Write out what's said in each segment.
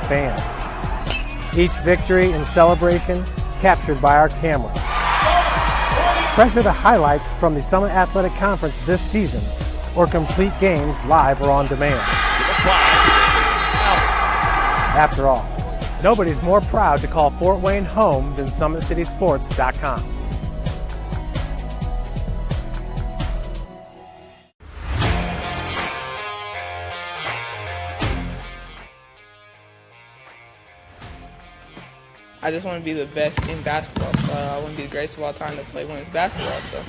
fans. Each victory and celebration captured by our cameras. Treasure the highlights from the Summit Athletic Conference this season, or complete games live or on demand. After all, nobody's more proud to call Fort Wayne home than SummitCitySports.com. I just want to be the best in basketball, so I want to be the greatest of all time to play women's basketball. So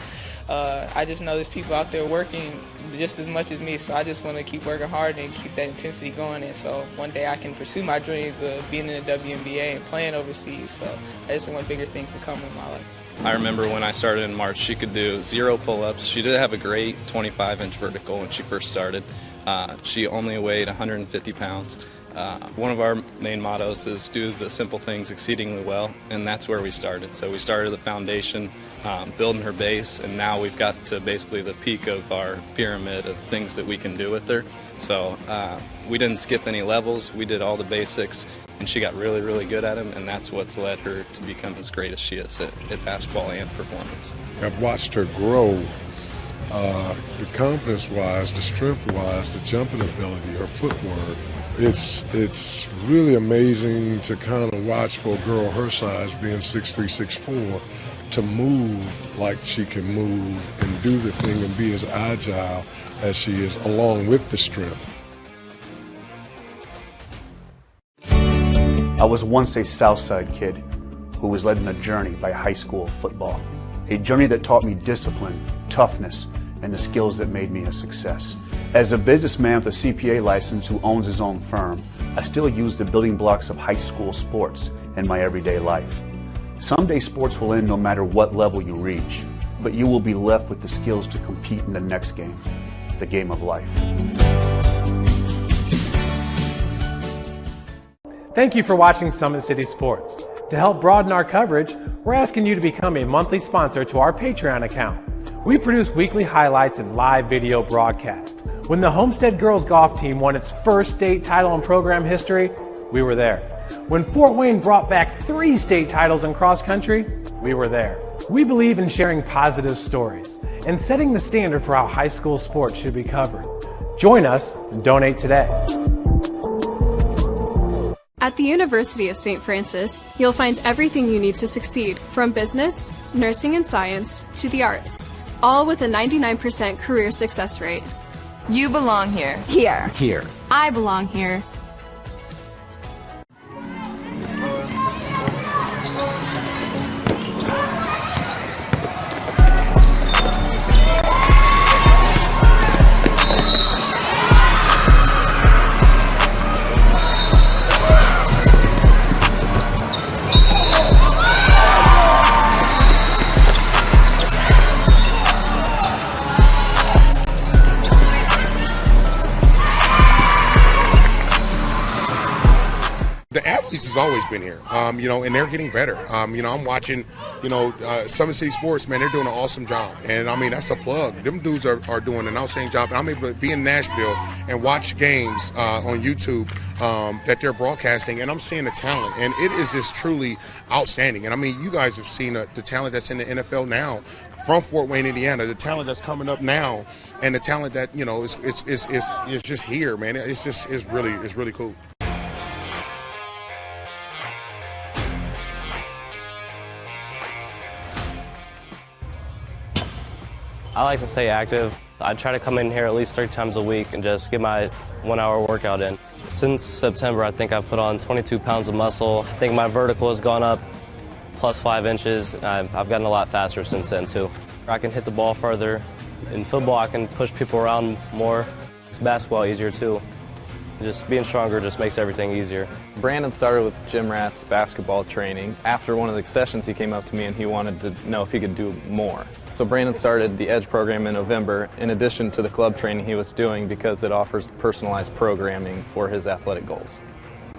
I just know there's people out there working just as much as me, so I just want to keep working hard and keep that intensity going. And so one day I can pursue my dreams of being in the WNBA and playing overseas. So I just want bigger things to come in my life. I remember when I started in March, she could do 0 pull-ups. She did have a great 25-inch vertical when she first started. She only weighed 150 pounds. One of our main mottos is do the simple things exceedingly well, and that's where we started. So we started the foundation, building her base, and now we've got to basically the peak of our pyramid of things that we can do with her. So we didn't skip any levels. We did all the basics, and she got really, really good at them, and that's what's led her to become as great as she is at basketball and performance. I've watched her grow, the confidence-wise, the strength-wise, the jumping ability, her footwork. It's really amazing to kind of watch for a girl her size, being 6'3", 6'4", to move like she can move and do the thing and be as agile as she is, along with the strength. I was once a Southside kid who was led on a journey by high school football. A journey that taught me discipline, toughness, and the skills that made me a success. As a businessman with a CPA license who owns his own firm, I still use the building blocks of high school sports in my everyday life. Someday sports will end no matter what level you reach, but you will be left with the skills to compete in the next game, the game of life. Thank you for watching Summit City Sports. To help broaden our coverage, we're asking you to become a monthly sponsor to our Patreon account. We produce weekly highlights and live video broadcasts. When the Homestead girls golf team won its first state title in program history, we were there. When Fort Wayne brought back 3 state titles in cross country, we were there. We believe in sharing positive stories and setting the standard for how high school sports should be covered. Join us and donate today. At the University of St. Francis, you'll find everything you need to succeed, from business, nursing and science, to the arts, all with a 99% career success rate. You belong here. Here. Here. I belong here. Has always been here, and they're getting better. I'm watching, Summit City Sports, man, they're doing an awesome job. And, that's a plug. Them dudes are doing an outstanding job. And I'm able to be in Nashville and watch games on YouTube that they're broadcasting, and I'm seeing the talent. And it is just truly outstanding. And, you guys have seen the talent that's in the NFL now from Fort Wayne, Indiana, the talent that's coming up now, and the talent that, is just here, man. It's really cool. I like to stay active. I try to come in here at least 3 times a week and just get my 1-hour workout in. Since September, I think I've put on 22 pounds of muscle. I think my vertical has gone up plus 5 inches. I've gotten a lot faster since then too. I can hit the ball further. In football, I can push people around more. It's basketball easier too. Just being stronger just makes everything easier. Brandon started with Gym Rat's basketball training. After one of the sessions, he came up to me and he wanted to know if he could do more. So Brandon started the Edge program in November, in addition to the club training he was doing, because it offers personalized programming for his athletic goals.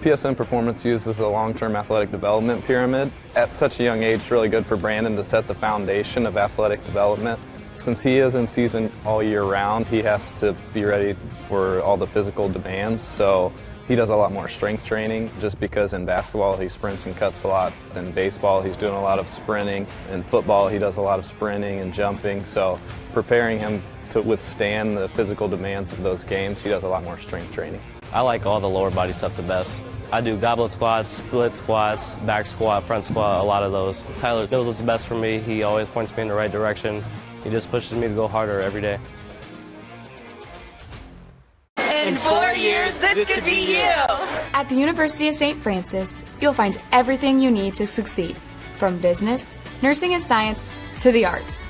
PSN Performance uses a long-term athletic development pyramid. At such a young age, it's really good for Brandon to set the foundation of athletic development. Since he is in season all year round, he has to be ready for all the physical demands. So He does a lot more strength training just because in basketball he sprints and cuts a lot. In baseball he's doing a lot of sprinting. In football he does a lot of sprinting and jumping. So preparing him to withstand the physical demands of those games, he does a lot more strength training. I like all the lower body stuff the best. I do goblet squats, split squats, back squat, front squat, a lot of those. Tyler knows what's best for me. He always points me in the right direction. He just pushes me to go harder every day. In 4 years, this could be you. At the University of St. Francis, you'll find everything you need to succeed, from business, nursing and science, to the arts.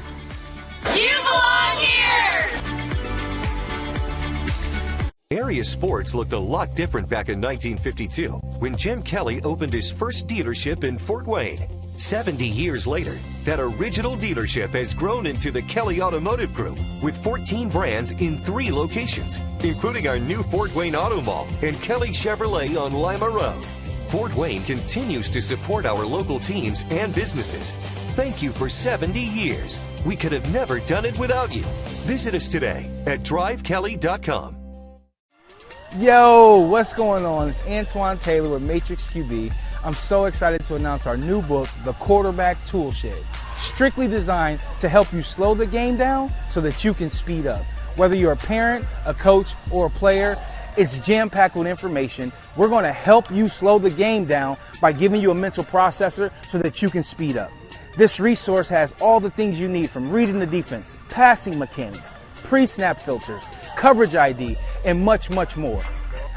You belong here! Area sports looked a lot different back in 1952 when Jim Kelly opened his first dealership in Fort Wayne. 70 years later, that original dealership has grown into the Kelly Automotive Group with 14 brands in 3 locations, including our new Fort Wayne Auto Mall and Kelly Chevrolet on Lima Road. Fort Wayne continues to support our local teams and businesses. Thank you for 70 years. We could have never done it without you. Visit us today at drivekelly.com. Yo, what's going on? It's Antoine Taylor with Matrix QB. I'm so excited to announce our new book, The Quarterback Tool Shed. Strictly designed to help you slow the game down so that you can speed up. Whether you're a parent, a coach, or a player, it's jam-packed with information. We're going to help you slow the game down by giving you a mental processor so that you can speed up. This resource has all the things you need, from reading the defense, passing mechanics, pre-snap filters, coverage ID, and much, much more.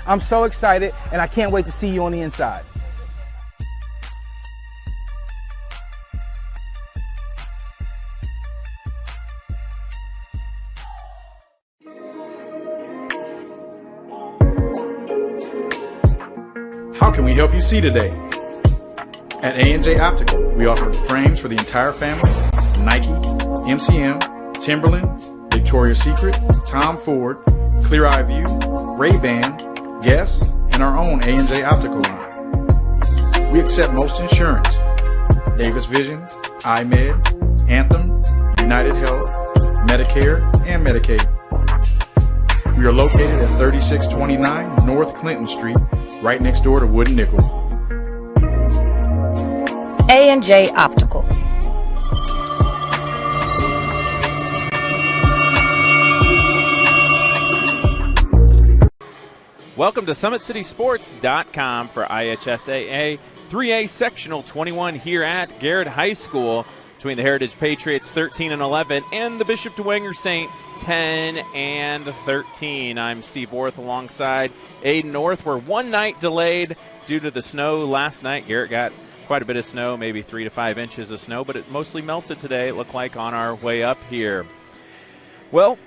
I'm so excited, and I can't wait to see you on the inside. How can we help you see today? At A&J Optical, we offer frames for the entire family: Nike, MCM, Timberland, Victoria's Secret, Tom Ford, Clear Eye View, Ray-Ban, Guess, and our own A&J Optical line. We accept most insurance: Davis Vision, iMed, Anthem, United Health, Medicare, and Medicaid. We are located at 3629 North Clinton Street, right next door to Wood and Nickel. A&J Optical. Welcome to SummitCitySports.com for IHSAA 3A Sectional 21 here at Garrett High School, between the Heritage Patriots 13-11 and the Bishop Dwenger Saints 10-13. I'm Steve Worth alongside Aiden North. We're one night delayed due to the snow last night. Garrett got quite a bit of snow, maybe 3 to 5 inches of snow, but it mostly melted today, it looked like, on our way up here. Well,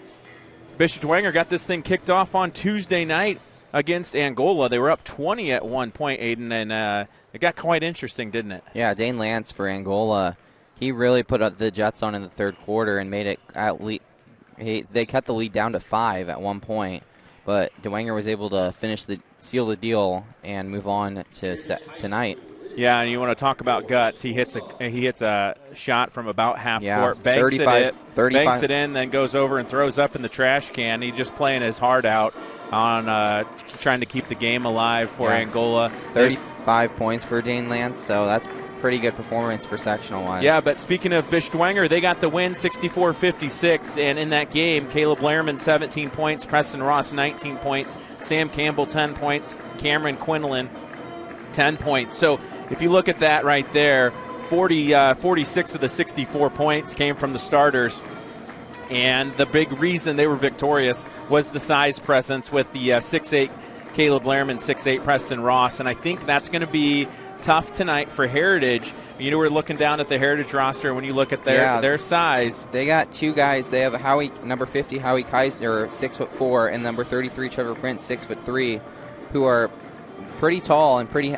Bishop Dwenger got this thing kicked off on Tuesday night against Angola. They were up 20 at one point, Aiden, and it got quite interesting, didn't it? Yeah, Dane Lance for Angola, he really put the Jets on in the third quarter and made it they cut the lead down to 5 at one point, but Dwenger was able to seal the deal and move on to tonight. Yeah, and you want to talk about guts. He hits a shot from about half court, banks it in, then goes over and throws up in the trash can. He's just playing his heart out on trying to keep the game alive for Angola. 35 points for Dane Lance, so that's pretty good performance for sectional-wise. Yeah, but speaking of Bishop Dwenger, they got the win 64-56, and in that game, Caleb Lehrman, 17 points, Preston Ross, 19 points, Sam Campbell, 10 points, Cameron Quinlan, 10 points. So if you look at that right there, 46 of the 64 points came from the starters. And the big reason they were victorious was the size presence with the 6'8" Caleb Lehrman, 6'8" Preston Ross. And I think that's going to be tough tonight for Heritage. You know, we're looking down at the Heritage roster. When you look at their size. They got 2 guys. They have number 50, Howie Kaiser, 6'4", and number 33, Trevor Prince, 6'3", who are pretty tall and pretty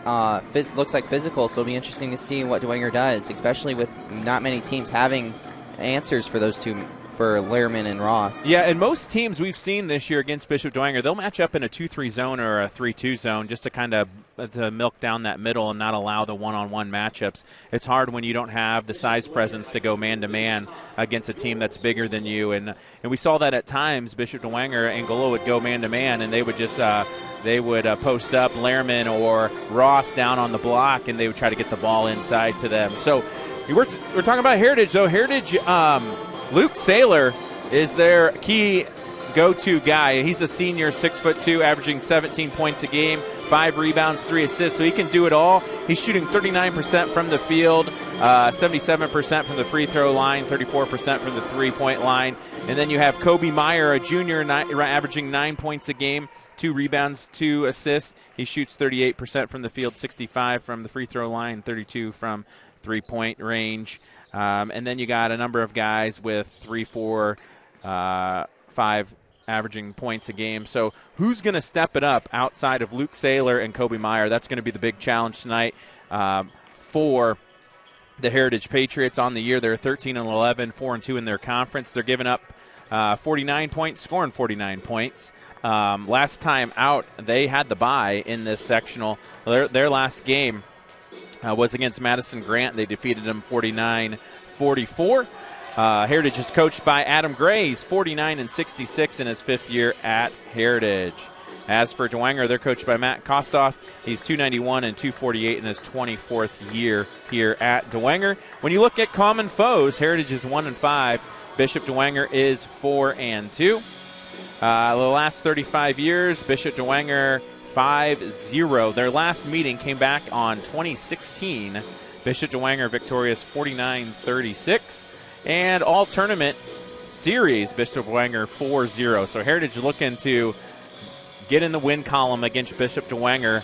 looks like physical. So it'll be interesting to see what Dwenger does, especially with not many teams having answers for those two for Lehrman and Ross. Yeah, and most teams we've seen this year against Bishop Dwenger, they'll match up in a 2-3 zone or a 3-2 zone just to kind of to milk down that middle and not allow the one-on-one matchups. It's hard when you don't have the size presence to go man-to-man against a team that's bigger than you. And we saw that at times. Bishop Dwenger, Angola would go man-to-man, and they would just post up Lehrman or Ross down on the block, and they would try to get the ball inside to them. So we're talking about Heritage, though. Heritage, Luke Saylor is their key go-to guy. He's a senior, 6'2", averaging 17 points a game, 5 rebounds, 3 assists, so he can do it all. He's shooting 39% from the field, 77% from the free throw line, 34% from the three-point line. And then you have Kobe Meyer, a junior, averaging 9 points a game, 2 rebounds, 2 assists. He shoots 38% from the field, 65 from the free throw line, 32 from three-point range. And then you got a number of guys with 3, 4, 5 averaging points a game. So who's going to step it up outside of Luke Saylor and Kobe Meyer? That's going to be the big challenge tonight for the Heritage Patriots on the year. They're 13-11, 4-2 in their conference. They're giving up 49 points, scoring 49 points. Last time out, they had the bye in this sectional. Their last game was against Madison Grant. They defeated them 49-44. Heritage is coached by Adam Gray. He's 49-66 in his 5th year at Heritage. As for Dwenger, they're coached by Matt Kostoff. He's 291 and 248 in his 24th year here at Dwenger. When you look at common foes, Heritage is 1-5. Bishop Dwenger is 4-2. The last 35 years, Bishop Dwenger 5-0. Their last meeting came back on 2016. Bishop Dwenger victorious 49-36. And all tournament series, Bishop Dwenger 4-0. So Heritage looking to get in the win column against Bishop Dwenger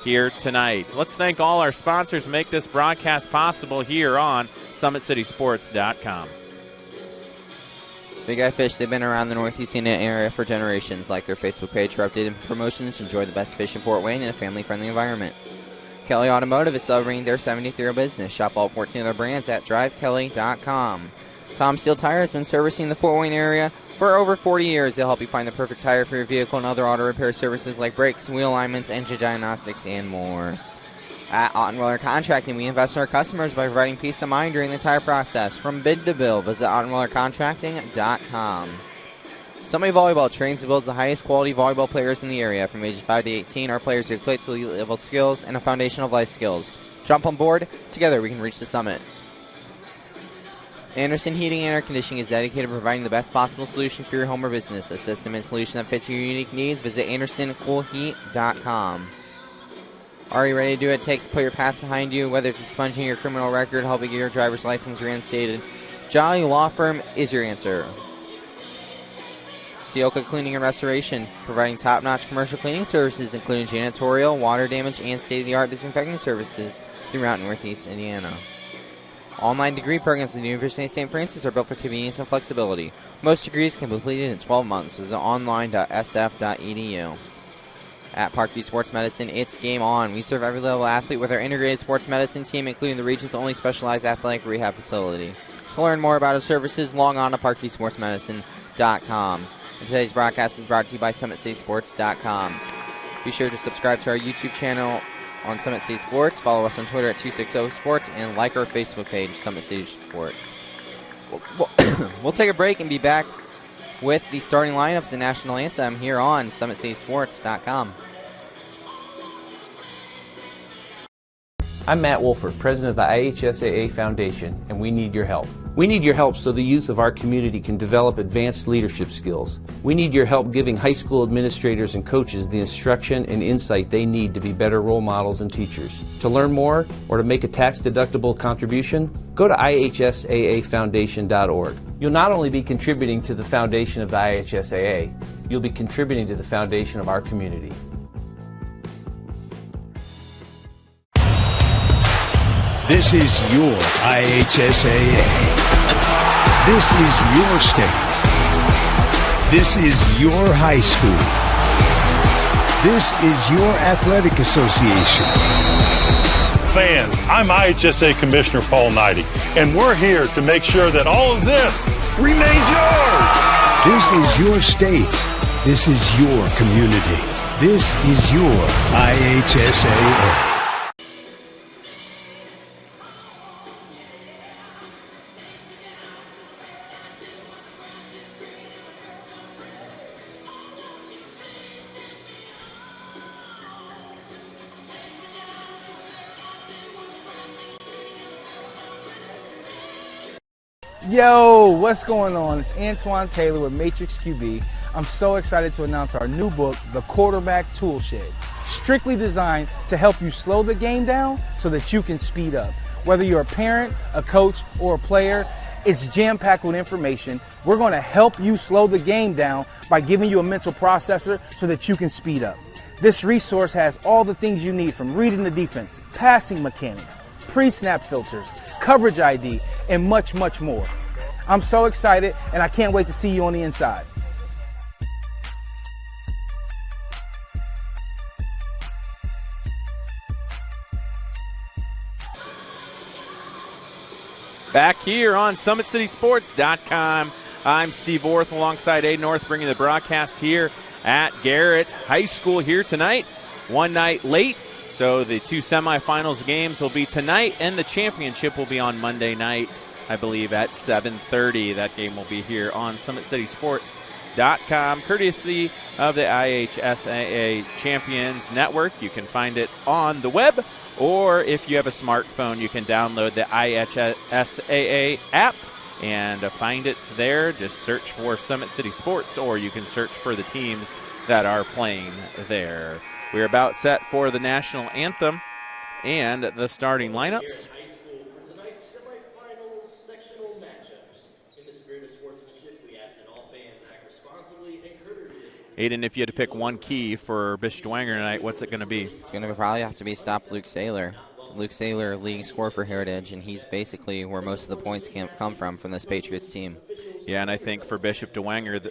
here tonight. Let's thank all our sponsors who make this broadcast possible here on SummitCitySports.com. Big Eye Fish, they've been around the Northeast Indiana area for generations. Like their Facebook page for updated promotions. Enjoy the best fish in Fort Wayne in a family-friendly environment. Kelly Automotive is celebrating their 70th year of business. Shop all 14 of their brands at drivekelly.com. Tom Steel Tire has been servicing the Fort Wayne area for over 40 years. They'll help you find the perfect tire for your vehicle and other auto repair services like brakes, wheel alignments, engine diagnostics, and more. At Ottenweiler Contracting, we invest in our customers by providing peace of mind during the tire process. From bid to bill, visit OttenweilerContracting.com. Summit Volleyball trains and builds the highest quality volleyball players in the area. From ages 5 to 18, our players who equate to elite-level skills and a foundation of life skills. Jump on board. Together we can reach the summit. Anderson Heating and Air Conditioning is dedicated to providing the best possible solution for your home or business. A system and solution that fits your unique needs. Visit AndersonCoolHeat.com. Are you ready to do it? Takes to put your past behind you, whether it's expunging your criminal record, helping get your driver's license reinstated. Jolly Law Firm is your answer. Sioka Cleaning and Restoration, providing top-notch commercial cleaning services, including janitorial, water damage, and state-of-the-art disinfecting services throughout Northeast Indiana. Online degree programs at the University of St. Francis are built for convenience and flexibility. Most degrees can be completed in 12 months. Visit online.sf.edu. At Parkview Sports Medicine, it's game on. We serve every level athlete with our integrated sports medicine team, including the region's only specialized athletic rehab facility. To learn more about our services, log on to ParkviewSportsMedicine.com. And today's broadcast is brought to you by SummitCitySports.com. Be sure to subscribe to our YouTube channel on Summit City Sports. Follow us on Twitter at 260sports and like our Facebook page, Summit City Sports. We'll take a break and be back with the starting lineups, the national anthem here on SummitCitySports.com. I'm Matt Wolford, president of the IHSAA Foundation, and we need your help. We need your help so the youth of our community can develop advanced leadership skills. We need your help giving high school administrators and coaches the instruction and insight they need to be better role models and teachers. To learn more or to make a tax-deductible contribution, go to IHSAAFoundation.org. You'll not only be contributing to the foundation of the IHSAA, you'll be contributing to the foundation of our community. This is your IHSAA. This is your state. This is your high school. This is your athletic association. Fans, I'm IHSA Commissioner Paul Knighty. and we're here to make sure that all of this remains yours. This is your state. This is your community. This is your IHSAA. Yo, what's going on? It's Antoine Taylor with Matrix QB. I'm so excited to announce our new book, The Quarterback Toolshed. Strictly designed to help you slow the game down so that you can speed up. Whether you're a parent, a coach, or a player, it's jam-packed with information. We're going to help you slow the game down by giving you a mental processor so that you can speed up. This resource has all the things you need, from reading the defense, passing mechanics, pre-snap filters, coverage ID, and much, much more. I'm so excited, and I can't wait to see you on the inside. Back here on SummitCitySports.com, I'm Steve Orth alongside Aiden North, bringing the broadcast here at Garrett High School here tonight. One night late, so the two semifinals games will be tonight, and the championship will be on Monday night, I believe, at 7:30. That game will be here on SummitCitySports.com, courtesy of the IHSAA Champions Network. You can find it on the web, or if you have a smartphone, you can download the IHSAA app and find it there. Just search for Summit City Sports, or you can search for the teams that are playing there. We're about set for the national anthem and the starting lineups. Aiden, if you had to pick one key for Bishop Dwenger tonight, what's it going to be? It's going to probably have to be stop Luke Saylor. Luke Saylor, leading scorer for Heritage, and he's basically where most of the points come from this Patriots team. Yeah, and I think for Bishop Dwenger,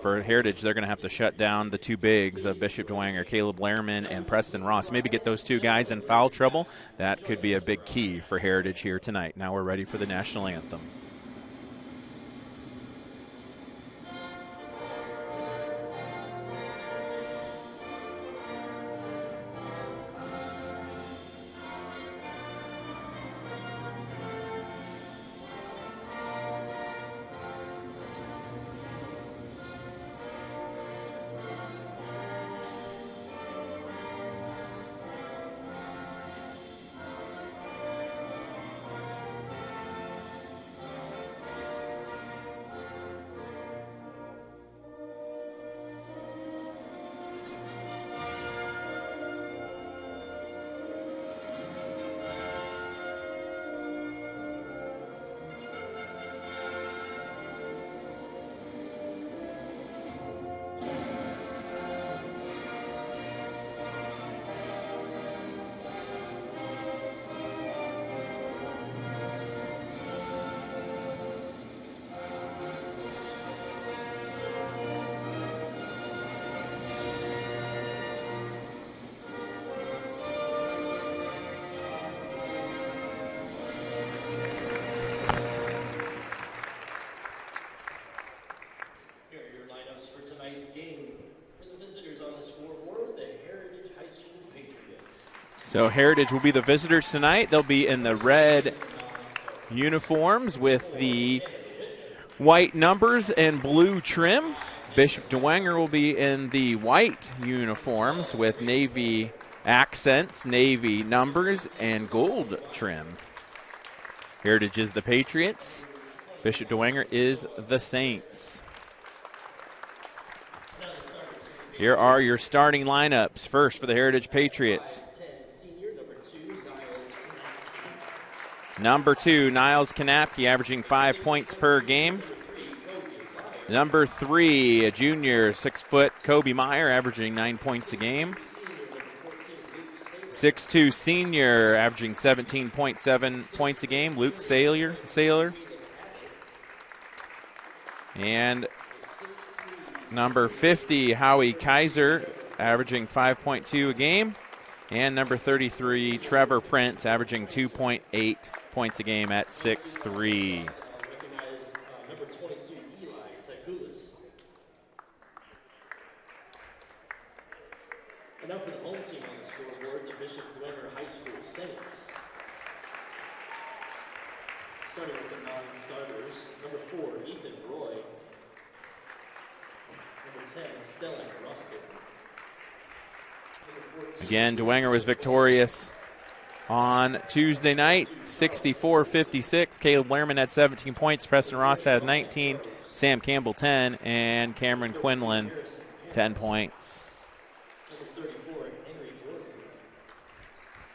for Heritage, they're going to have to shut down the two bigs of Bishop Dwenger, Caleb Lehrman and Preston Ross. Maybe get those two guys in foul trouble. That could be a big key for Heritage here tonight. Now we're ready for the national anthem. So Heritage will be the visitors tonight. They'll be in the red uniforms with the white numbers and blue trim. Bishop Dwenger will be in the white uniforms with navy accents, navy numbers, and gold trim. Heritage is the Patriots. Bishop Dwenger is the Saints. Here are your starting lineups. First for the Heritage Patriots. Number 2, Niles Kanapke, averaging 5 points per game. Number 3, a junior, 6-foot Kobe Meyer, averaging 9 points a game. 6'2", senior, averaging 17.7 points a game, Luke Saylor. And number 50, Howie Kaiser, averaging 5.2 a game. And number 33, Trevor Prince, averaging 2.8 points a game at 6'3". Number 22, Eli Tagulis. And now for the home team on the scoreboard, the Bishop Dwenger High School Saints. Starting with the non-starters, number 4, Ethan Roy. Number 10, Stellan Ruskin. Again, Dwenger was victorious on Tuesday night, 64-56. Caleb Lehrman had 17 points. Preston Ross had 19. Sam Campbell 10. And Cameron Quinlan 10 points. Number 34, Henry Jordan.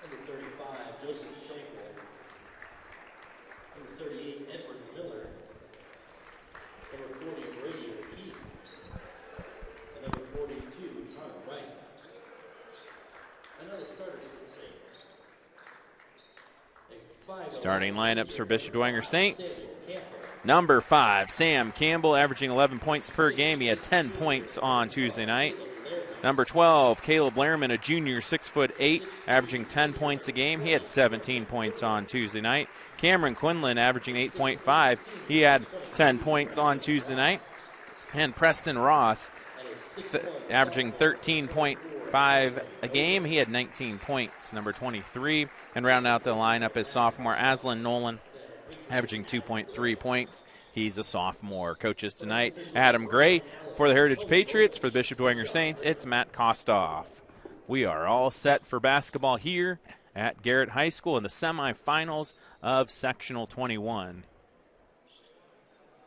Number 35, Joseph Shankwell. Number 38, Edward Miller. Number 40, Brady O'Keefe. And number 42, Tom Wright. And now the starters for the Saints. Starting lineups for Bishop Dwenger Saints. Number 5, Sam Campbell, averaging 11 points per game. He had 10 points on Tuesday night. Number 12, Caleb Lehrman, a junior, 6'8", averaging 10 points a game. He had 17 points on Tuesday night. Cameron Quinlan, averaging 8.5. He had 10 points on Tuesday night. And Preston Ross, averaging 13.5 a game. He had 19 points, number 23. And rounding out the lineup is sophomore Aslan Nolan, averaging 2.3 points. He's a sophomore. Coaches tonight, Adam Gray for the Heritage Patriots. For the Bishop Dwenger Saints, it's Matt Kostoff. We are all set for basketball here at Garrett High School in the semifinals of Sectional 21.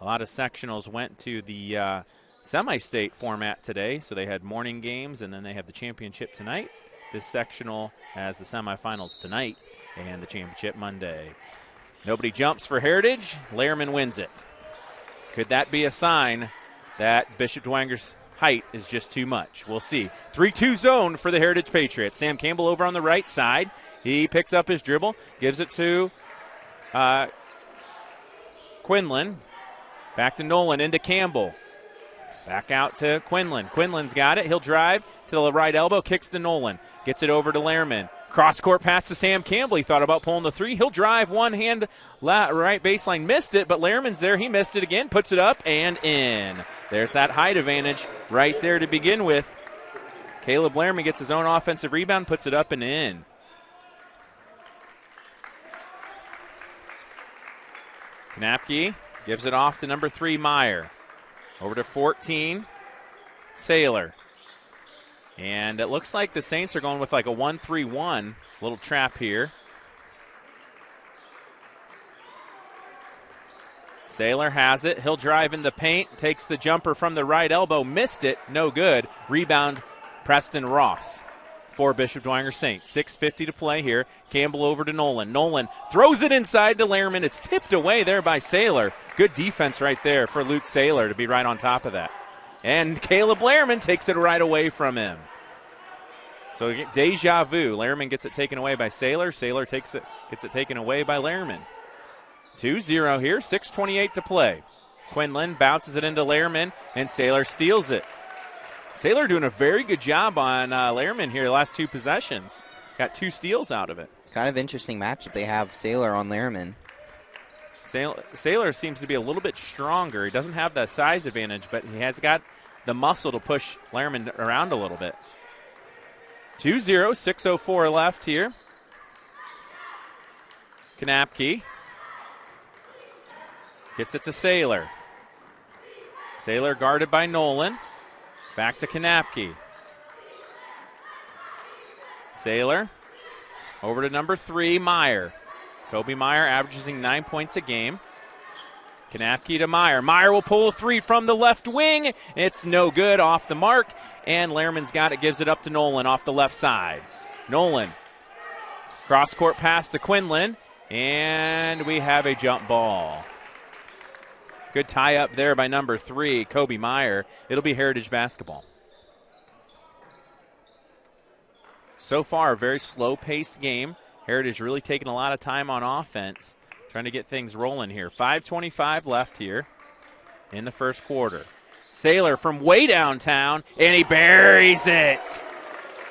A lot of sectionals went to the semi-state format today, so they had morning games, and then they have the championship tonight. This sectional has the semifinals tonight and the championship Monday. Nobody jumps for Heritage. Lehrman wins it. Could that be a sign that Bishop Dwenger's height is just too much? We'll see. 3-2 zone for the Heritage Patriots. Sam Campbell over on the right side. He picks up his dribble, gives it to Quinlan. Back to Nolan, into Campbell. Back out to Quinlan. Quinlan's got it. He'll drive to the right elbow, kicks to Nolan. Gets it over to Lehrman. Cross-court pass to Sam Campbell. He thought about pulling the three. He'll drive one hand right baseline. Missed it, but Lehrman's there. He missed it again. Puts it up and in. There's that height advantage right there to begin with. Caleb Lehrman gets his own offensive rebound, puts it up and in. Knapke gives it off to number 3, Meyer. Over to 14, Saylor. And it looks like the Saints are going with like a 1-3-1 little trap here. Saylor has it. He'll drive in the paint, takes the jumper from the right elbow, missed it, no good. Rebound, Preston Ross for Bishop Dwenger Saints. 6:50 to play here. Campbell over to Nolan. Nolan throws it inside to Lehrman. It's tipped away there by Saylor. Good defense right there for Luke Saylor to be right on top of that. And Caleb Lehrman takes it right away from him. So deja vu. Lehrman gets it taken away by Saylor. Saylor gets it taken away by Lehrman. 2-0 here. 6:28 to play. Quinlan bounces it into Lehrman, and Saylor steals it. Saylor doing a very good job on Lehrman here the last 2 possessions. Got 2 steals out of it. It's kind of interesting matchup they have Saylor on Lehrman. Saylor seems to be a little bit stronger. He doesn't have the size advantage, but he has got the muscle to push Lehrman around a little bit. 2-0, 6:04 left here. Knapke gets it to Saylor. Saylor guarded by Nolan. Back to Knapke. Saylor over to number 3, Meyer. Kobe Meyer averaging 9 points a game. Knapke to Meyer. Meyer will pull a 3 from the left wing. It's no good, off the mark. And Lehrman's got it, gives it up to Nolan off the left side. Nolan. Cross-court pass to Quinlan. And we have a jump ball. Good tie up there by number 3, Kobe Meyer. It'll be Heritage basketball. So far, a very slow-paced game. Heritage really taking a lot of time on offense, trying to get things rolling here. 5:25 left here in the first quarter. Saylor from way downtown, and he buries it.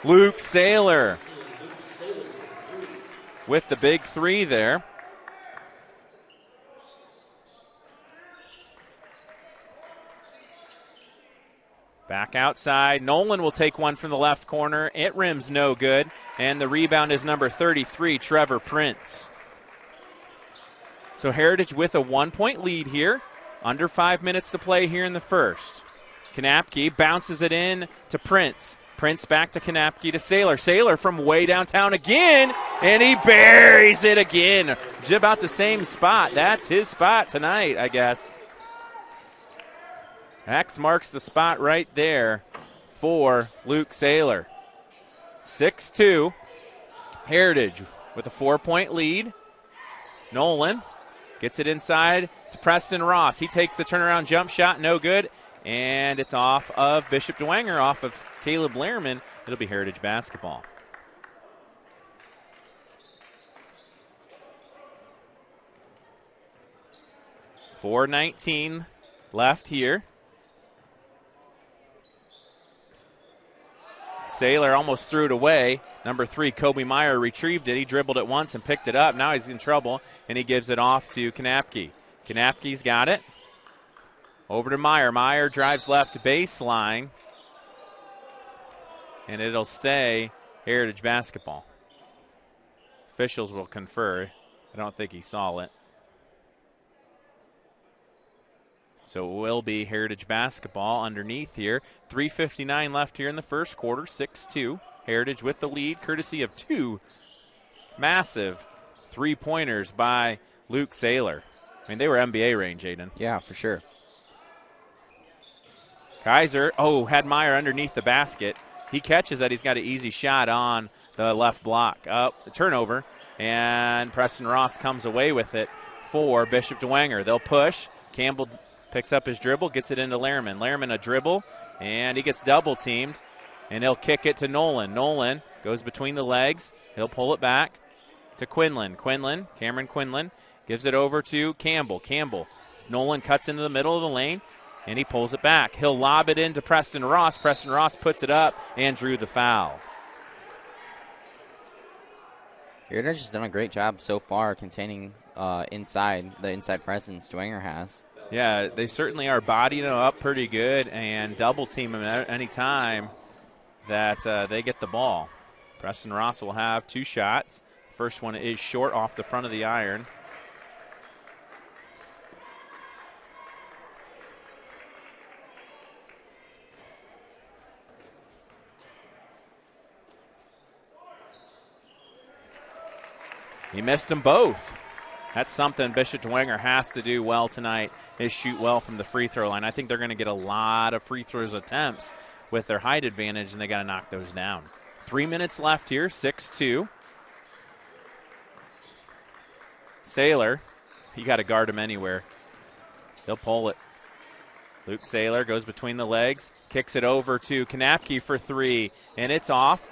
Luke Saylor with the big 3 there. Back outside. Nolan will take one from the left corner. It rims no good. And the rebound is number 33, Trevor Prince. So Heritage with a 1-point lead here. Under 5 minutes to play here in the first. Kanapke bounces it in to Prince. Prince back to Kanapke to Saylor. Saylor from way downtown again, and he buries it again. Just about the same spot. That's his spot tonight, I guess. X marks the spot right there for Luke Saylor. 6-2. Heritage with a 4-point lead. Nolan gets it inside to Preston Ross. He takes the turnaround jump shot, no good. And it's off of Bishop Dwenger, off of Caleb Lehrman. It'll be Heritage basketball. .4:19 left here. Saylor almost threw it away. Number 3, Kobe Meyer, retrieved it. He dribbled it once and picked it up. Now he's in trouble, and he gives it off to Kanapke. Kanapke's got it. Over to Meyer. Meyer drives left baseline, and it'll stay Heritage basketball. Officials will confer. I don't think he saw it. So it will be Heritage basketball underneath here. 3:59 left here in the first quarter, 6-2. Heritage with the lead, courtesy of 2 massive three-pointers by Luke Saylor. I mean, they were NBA range, Aiden. Yeah, for sure. Kaiser, had Meyer underneath the basket. He catches that. He's got an easy shot on the left block. The turnover, and Preston Ross comes away with it for Bishop Dwenger. They'll push. Campbell picks up his dribble, gets it into Lehrman. Lehrman a dribble, and he gets double-teamed, and he'll kick it to Nolan. Nolan goes between the legs. He'll pull it back to Cameron Quinlan, gives it over to Campbell. Nolan cuts into the middle of the lane, and he pulls it back. He'll lob it into Preston Ross. Preston Ross puts it up and drew the foul. Heritage has done a great job so far containing the inside presence Dwenger has. Yeah, they certainly are bodying him up pretty good and double-team him at any time that they get the ball. Preston Ross will have 2 shots. First one is short off the front of the iron. He missed them both. That's something Bishop Dwenger has to do well tonight, is shoot well from the free throw line. I think they're going to get a lot of free throws attempts with their height advantage, and they got to knock those down. 3 minutes left here, 6-2. Saylor, you got to guard him anywhere. He'll pull it. Luke Saylor goes between the legs, kicks it over to Kanapke for 3, and it's off.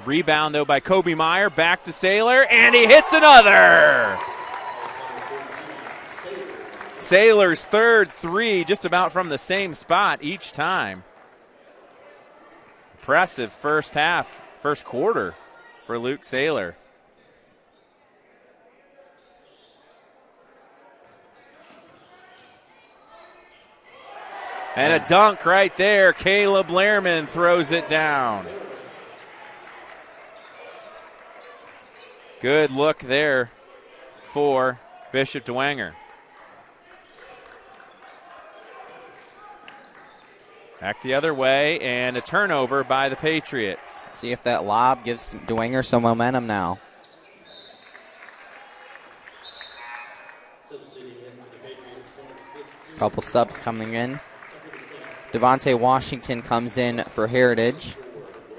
Rebound, though, by Kobe Meyer. Back to Saylor, and he hits another. Saylor's third 3, just about from the same spot each time. Impressive first quarter for Luke Saylor. And a dunk right there. Caleb Lehrman throws it down. Good look there for Bishop Dwenger. Back the other way, and a turnover by the Patriots. See if that lob gives Dwenger some momentum now. Couple subs coming in. Devontae Washington comes in for Heritage.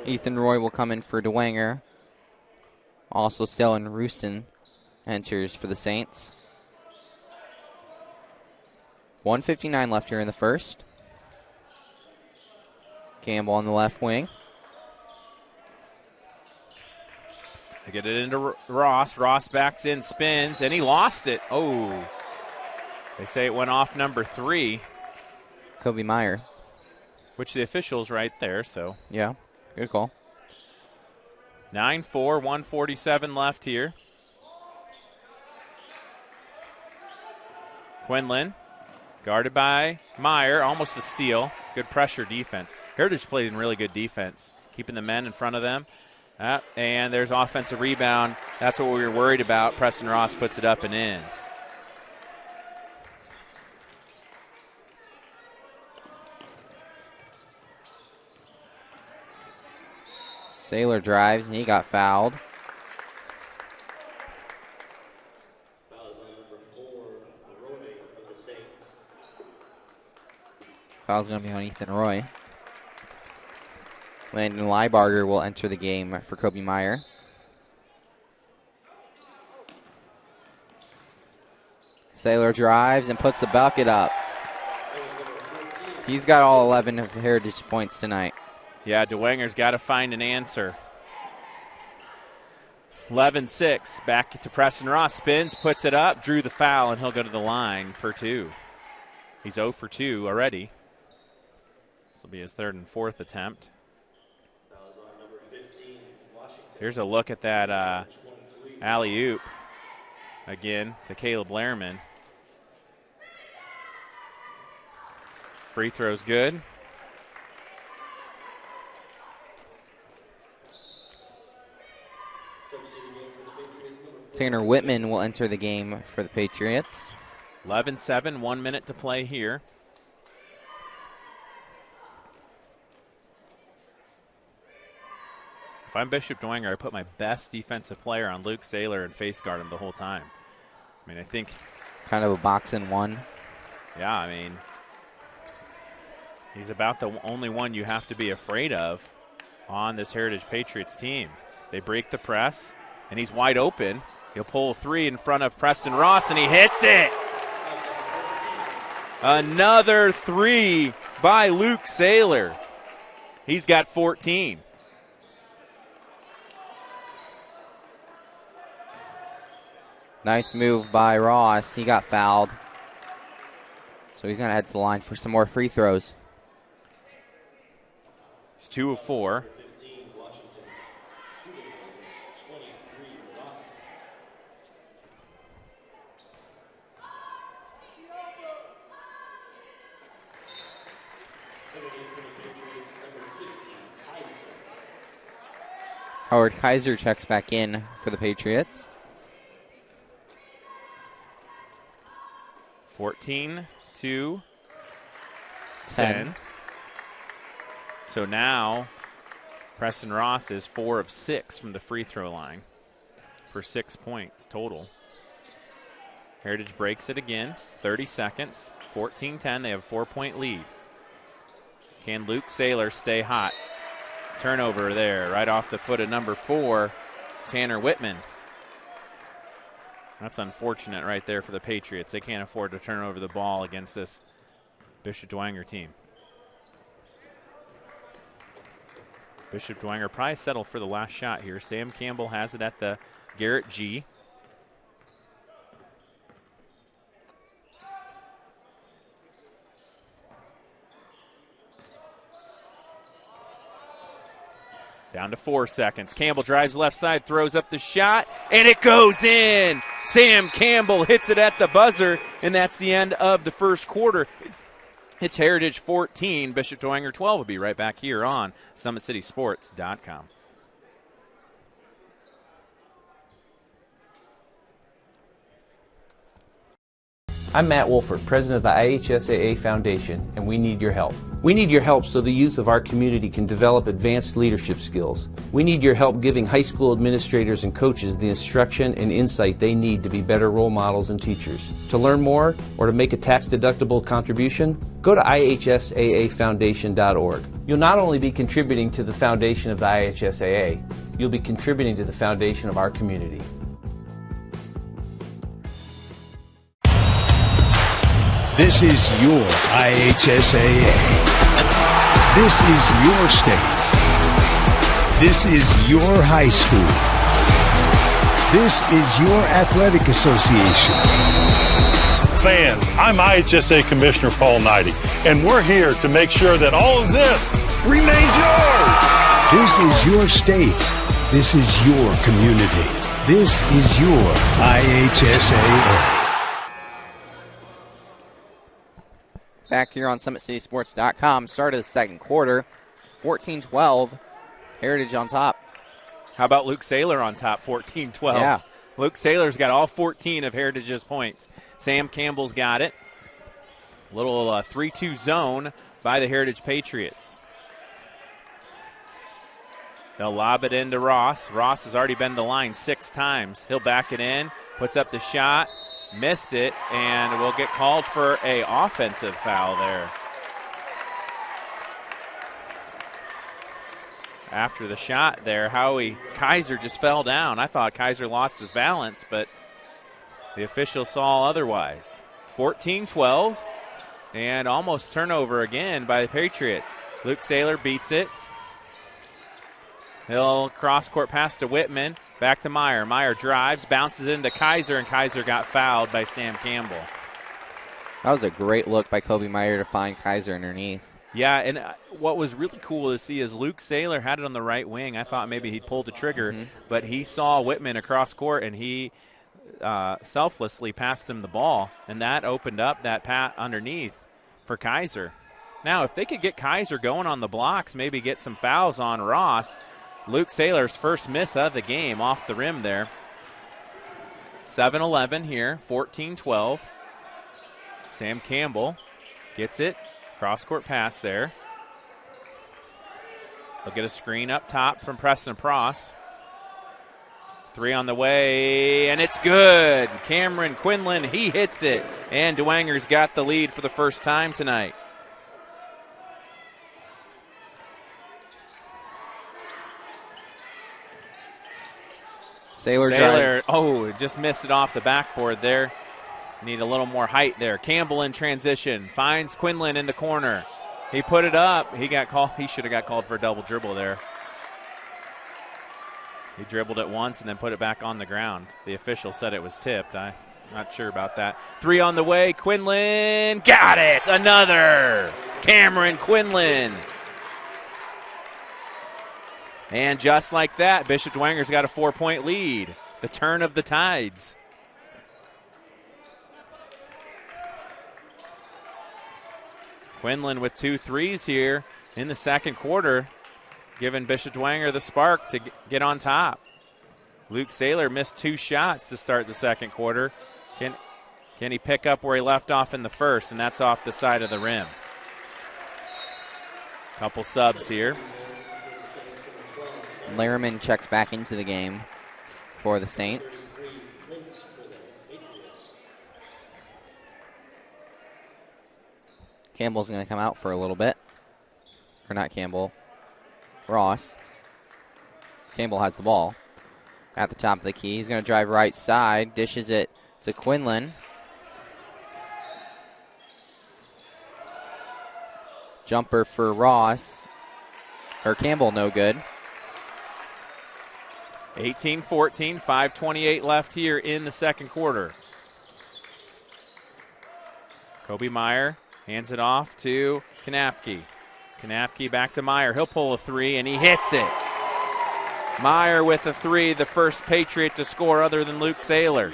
Ethan Roy will come in for Dwenger. Also, Stellan Rooston enters for the Saints. 1:59 left here in the first. Campbell on the left wing. They get it into Ross. Ross backs in, spins, and he lost it. Oh, they say it went off number 3. Kobe Meyer. Which the official's right there, so. Yeah, good call. 9-4, 1:47 left here. Quinlan, guarded by Meyer, almost a steal. Good pressure defense. Heritage played in really good defense, keeping the men in front of them. And there's offensive rebound. That's what we were worried about. Preston Ross puts it up and in. Saylor drives, and he got fouled. Foul's going to be on Ethan Roy. Landon Liebarger will enter the game for Kobe Meyer. Saylor drives and puts the bucket up. He's got all 11 of Heritage points tonight. Yeah, Dwenger's got to find an answer. 11-6. Back to Preston Ross. Spins, puts it up, drew the foul, and he'll go to the line for 2. He's 0 for 2 already. This will be his 3rd and 4th attempt. Here's a look at that alley-oop again to Caleb Lehrman. Free throw's good. Tanner Whitman will enter the game for the Patriots. 11-7, 1 minute to play here. If I'm Bishop Dwenger, I put my best defensive player on Luke Saylor and face guard him the whole time. I mean, I think... Kind of a box and one. Yeah, I mean, he's about the only one you have to be afraid of on this Heritage Patriots team. They break the press, and he's wide open. He'll pull 3 in front of Preston Ross, and he hits it. Another 3 by Luke Saylor. He's got 14. Nice move by Ross. He got fouled. So he's going to head to the line for some more free throws. It's 2 of 4. Howard Kaiser checks back in for the Patriots. 14-10. So now Preston Ross is 4 of 6 from the free throw line for 6 points total. Heritage breaks it again. 30 seconds. 14-10. They have a 4-point lead. Can Luke Saylor stay hot? Turnover there, right off the foot of number 4, Tanner Whitman. That's unfortunate right there for the Patriots. They can't afford to turn over the ball against this Bishop Dwenger team. Bishop Dwenger probably settled for the last shot here. Sam Campbell has it at the Garrett G. Down to 4 seconds. Campbell drives left side, throws up the shot, and it goes in. Sam Campbell hits it at the buzzer, and that's the end of the first quarter. It's Heritage 14, Bishop Dwenger 12. Will be right back here on SummitCitySports.com. I'm Matt Wolford, president of the IHSAA Foundation, and we need your help. We need your help so the youth of our community can develop advanced leadership skills. We need your help giving high school administrators and coaches the instruction and insight they need to be better role models and teachers. To learn more or to make a tax-deductible contribution, go to ihsaafoundation.org. You'll not only be contributing to the foundation of the IHSAA, you'll be contributing to the foundation of our community. This is your IHSAA. This is your state. This is your high school. This is your athletic association. Fans, I'm IHSA Commissioner Paul Knighty, and we're here to make sure that all of this remains yours. This is your state. This is your community. This is your IHSAA. Back here on SummitCitySports.com, start of the second quarter. 14-12. Heritage on top. How about Luke Saylor on top, 14-12? Yeah. Luke Saylor's got all 14 of Heritage's points. Sam Campbell's got it. Little 3-2 zone by the Heritage Patriots. They'll lob it into Ross. Ross has already been to the line 6 times. He'll back it in, puts up the shot, missed it, and will get called for an offensive foul there. After the shot there, Howie Kaiser just fell down. I thought Kaiser lost his balance, but the official saw otherwise. 14-12, and almost turnover again by the Patriots. Luke Saylor beats it. He'll cross-court pass to Whitman. Back to Meyer. Meyer drives, bounces into Kaiser, and Kaiser got fouled by Sam Campbell. That was a great look by Kobe Meyer to find Kaiser underneath. Yeah, and what was really cool to see is Luke Saylor had it on the right wing. I thought maybe he'd pull the trigger, but he saw Whitman across court, and he selflessly passed him the ball, and that opened up that pat underneath for Kaiser. Now, if they could get Kaiser going on the blocks, maybe get some fouls on Ross. Luke Saylor's first miss of the game off the rim there. 7-11 here, 14-12. Sam Campbell gets it. Cross-court pass there. They'll get a screen up top from Preston Pross. 3 on the way, and it's good. Cameron Quinlan, he hits it. And Dwenger's got the lead for the first time tonight. Saylor just missed it off the backboard there. Need a little more height there. Campbell in transition. Finds Quinlan in the corner. He put it up. He should have got called for a double dribble there. He dribbled it once and then put it back on the ground. The official said it was tipped. I'm not sure about that. 3 on the way. Quinlan got it. Another. Cameron Quinlan. And just like that, Bishop Dwenger's got a 4-point lead. The turn of the tides. Quinlan with 2 threes here in the second quarter, giving Bishop Dwenger the spark to get on top. Luke Saylor missed 2 shots to start the second quarter. Can he pick up where he left off in the first, and that's off the side of the rim. Couple subs here. Lehrman checks back into the game for the Saints. Campbell's going to come out for a little bit. Or not Campbell. Ross. Campbell has the ball at the top of the key. He's going to drive right side. Dishes it to Quinlan. Jumper for Ross. Or Campbell, no good. 18-14, 5:28 left here in the second quarter. Kobe Meyer hands it off to Kanapke. Kanapke back to Meyer. He'll pull a 3, and he hits it. Meyer with a 3, the first Patriot to score other than Luke Saylor.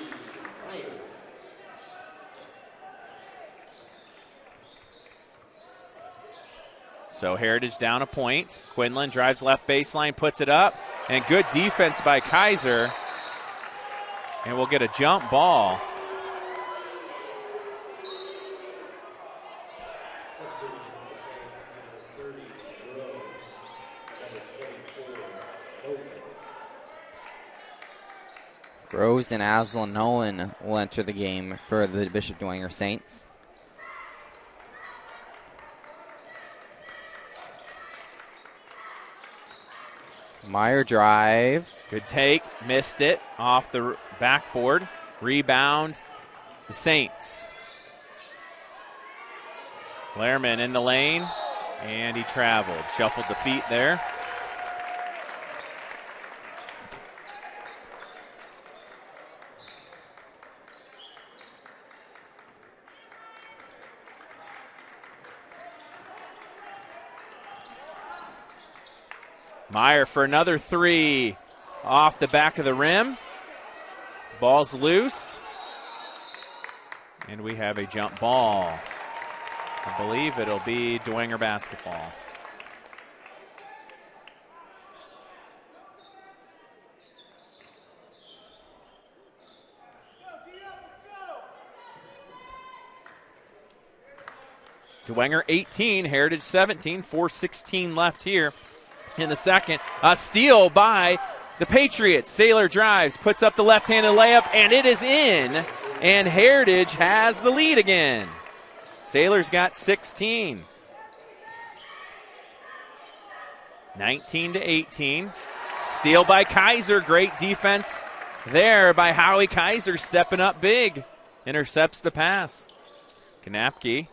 So Heritage down a point. Quinlan drives left baseline, puts it up, and good defense by Kaiser. And we'll get a jump ball. Rose and Aslan Nolan will enter the game for the Bishop Dwenger Saints. Meyer drives. Good take. Missed it off the backboard. Rebound. The Saints. Lehrman in the lane. And he traveled. Shuffled the feet there. Meyer for another 3 off the back of the rim. Ball's loose. And we have a jump ball. I believe it'll be Dwenger basketball. Dwenger 18, Heritage 17, 4:16 left here in the second. A steal by the Patriots. Saylor drives, puts up the left-handed layup, and it is in. And Heritage has the lead again. Saylor's got 16. 19-18. Steal by Kaiser. Great defense there by Howie Kaiser, stepping up big. Intercepts the pass. Kanapke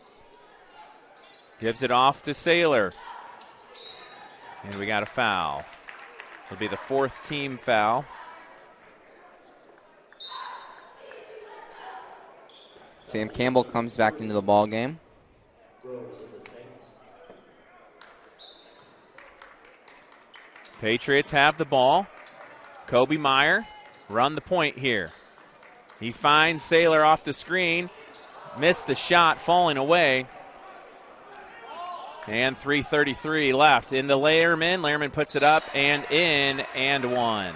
gives it off to Saylor. And we got a foul. It'll be the 4th team foul. Sam Campbell comes back into the ball game. Patriots have the ball. Kobe Meyer run the point here. He finds Saylor off the screen. Missed the shot, falling away. And 3:33 left. In the Lehrman. Lehrman puts it up and in and one.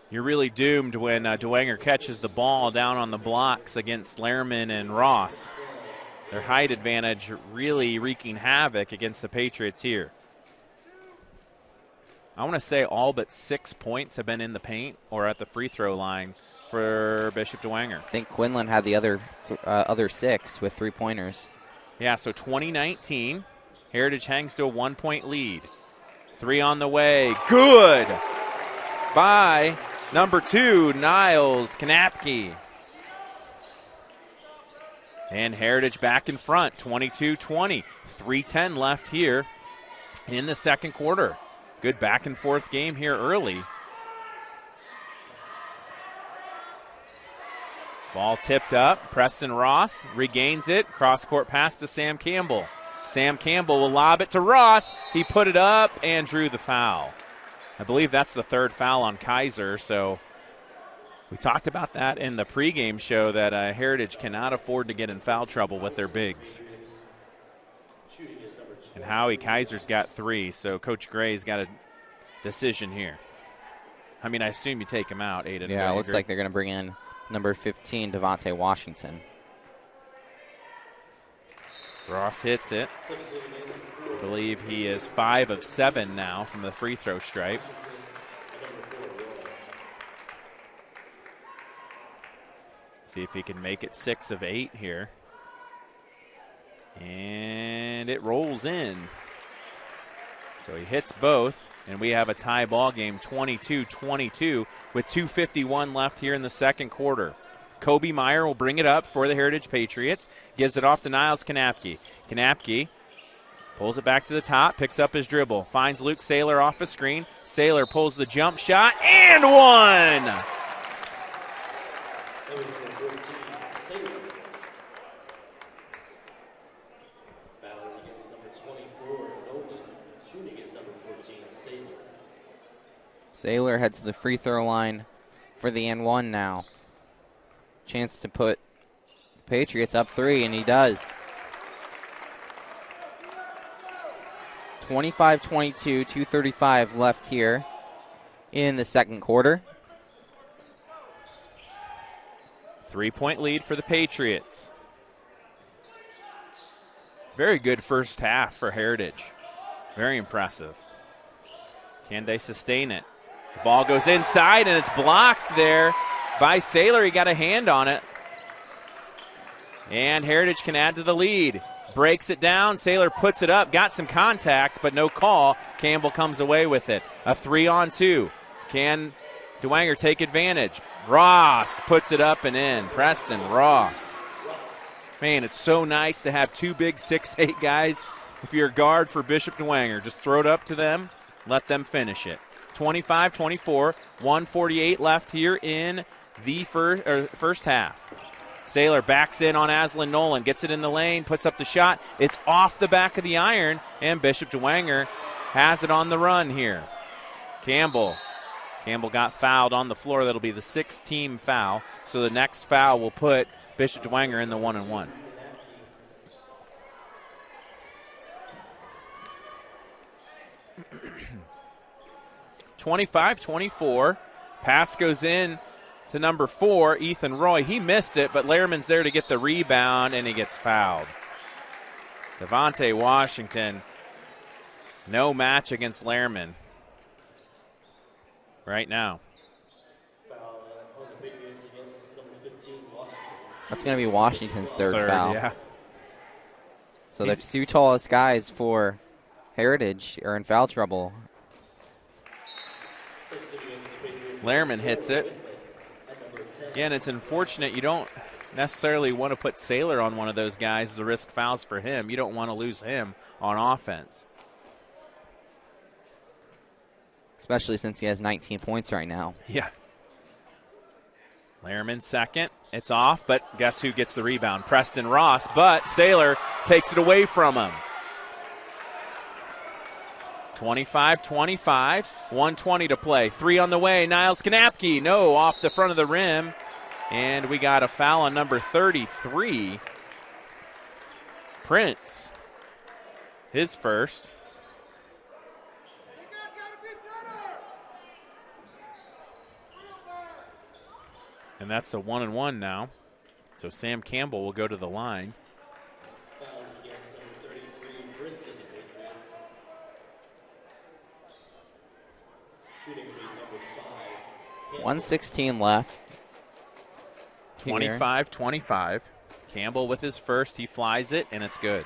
You're really doomed when Dwenger catches the ball down on the blocks against Lehrman and Ross. Their height advantage really wreaking havoc against the Patriots here. I want to say all but 6 points have been in the paint or at the free throw line for Bishop Dwenger. I think Quinlan had the other 6 with 3-pointers. Yeah, so 2019, Heritage hangs to a 1-point lead. 3 on the way. Good by number 2, Niles Kanapke. And Heritage back in front, 22-20. 3:10 left here in the second quarter. Good back-and-forth game here early. Ball tipped up. Preston Ross regains it. Cross-court pass to Sam Campbell. Sam Campbell will lob it to Ross. He put it up and drew the foul. I believe that's the 3rd foul on Kaiser, so we talked about that in the pregame show that Heritage cannot afford to get in foul trouble with their bigs. And Howie Kaiser's got 3, so Coach Gray's got a decision here. I mean, I assume you take him out, Aiden. Yeah, it looks like they're going to bring in number 15, Devontae Washington. Ross hits it. I believe he is 5 of 7 now from the free throw stripe. See if he can make it 6 of 8 here. And it rolls in. So he hits both, and we have a tie ball game, 22-22, with 2:51 left here in the second quarter. Kobe Meyer will bring it up for the Heritage Patriots. Gives it off to Niles Kanapke. Kanapke pulls it back to the top, picks up his dribble, finds Luke Saylor off a screen. Saylor pulls the jump shot, and one! Saylor heads to the free throw line for the N1 now. Chance to put the Patriots up 3, and he does. 25-22, 2:35 left here in the second quarter. 3-point lead for the Patriots. Very good first half for Heritage. Very impressive. Can they sustain it? The ball goes inside, and it's blocked there by Saylor. He got a hand on it. And Heritage can add to the lead. Breaks it down. Saylor puts it up. Got some contact, but no call. Campbell comes away with it. A 3-on-2. Can Dwenger take advantage? Ross puts it up and in. Preston Ross. Man, it's so nice to have 2 big 6'8 guys. If you're a guard for Bishop Dwenger, just throw it up to them. Let them finish it. 25-24, 1:48 left here in the first half. Saylor backs in on Aslan Nolan, gets it in the lane, puts up the shot. It's off the back of the iron, and Bishop Dwenger has it on the run here. Campbell got fouled on the floor. That'll be the 6th team foul. So the next foul will put Bishop Dwenger in the 1-and-1. (25-24), Pass goes in to number 4, Ethan Roy. He missed it, but Lehrman's there to get the rebound, and he gets fouled. Devontae Washington, no match against Lehrman right now. That's going to be Washington's third foul. Yeah. So the two tallest guys for Heritage are in foul trouble. Lehrman hits it. Yeah, and it's unfortunate. You don't necessarily want to put Saylor on one of those guys to risk fouls for him. You don't want to lose him on offense. Especially since he has 19 points right now. Yeah. Lehrman second. It's off, but guess who gets the rebound? Preston Ross, but Saylor takes it away from him. 25-25, 1:20 to play. 3 on the way. Niles Kanapke, no, off the front of the rim. And we got a foul on number 33. Prince, his first. And that's a 1-and-1 now. So Sam Campbell will go to the line. 1:16 left. 25-25. Campbell with his first. He flies it, and it's good.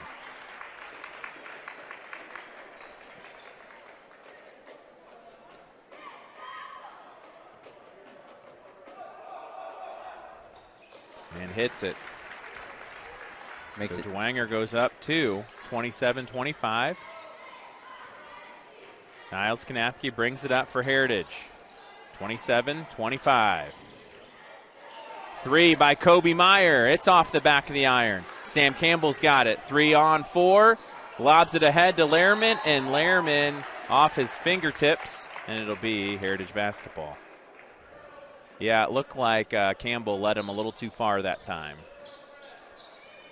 And hits it. Makes so it. Dwenger goes up to 27-25. Niles Kanapke brings it up for Heritage. 27-25. 3 by Kobe Meyer. It's off the back of the iron. Sam Campbell's got it. 3 on 4. Lobs it ahead to Lehrman, and Lehrman off his fingertips, and it'll be Heritage basketball. Yeah, it looked like Campbell led him a little too far that time.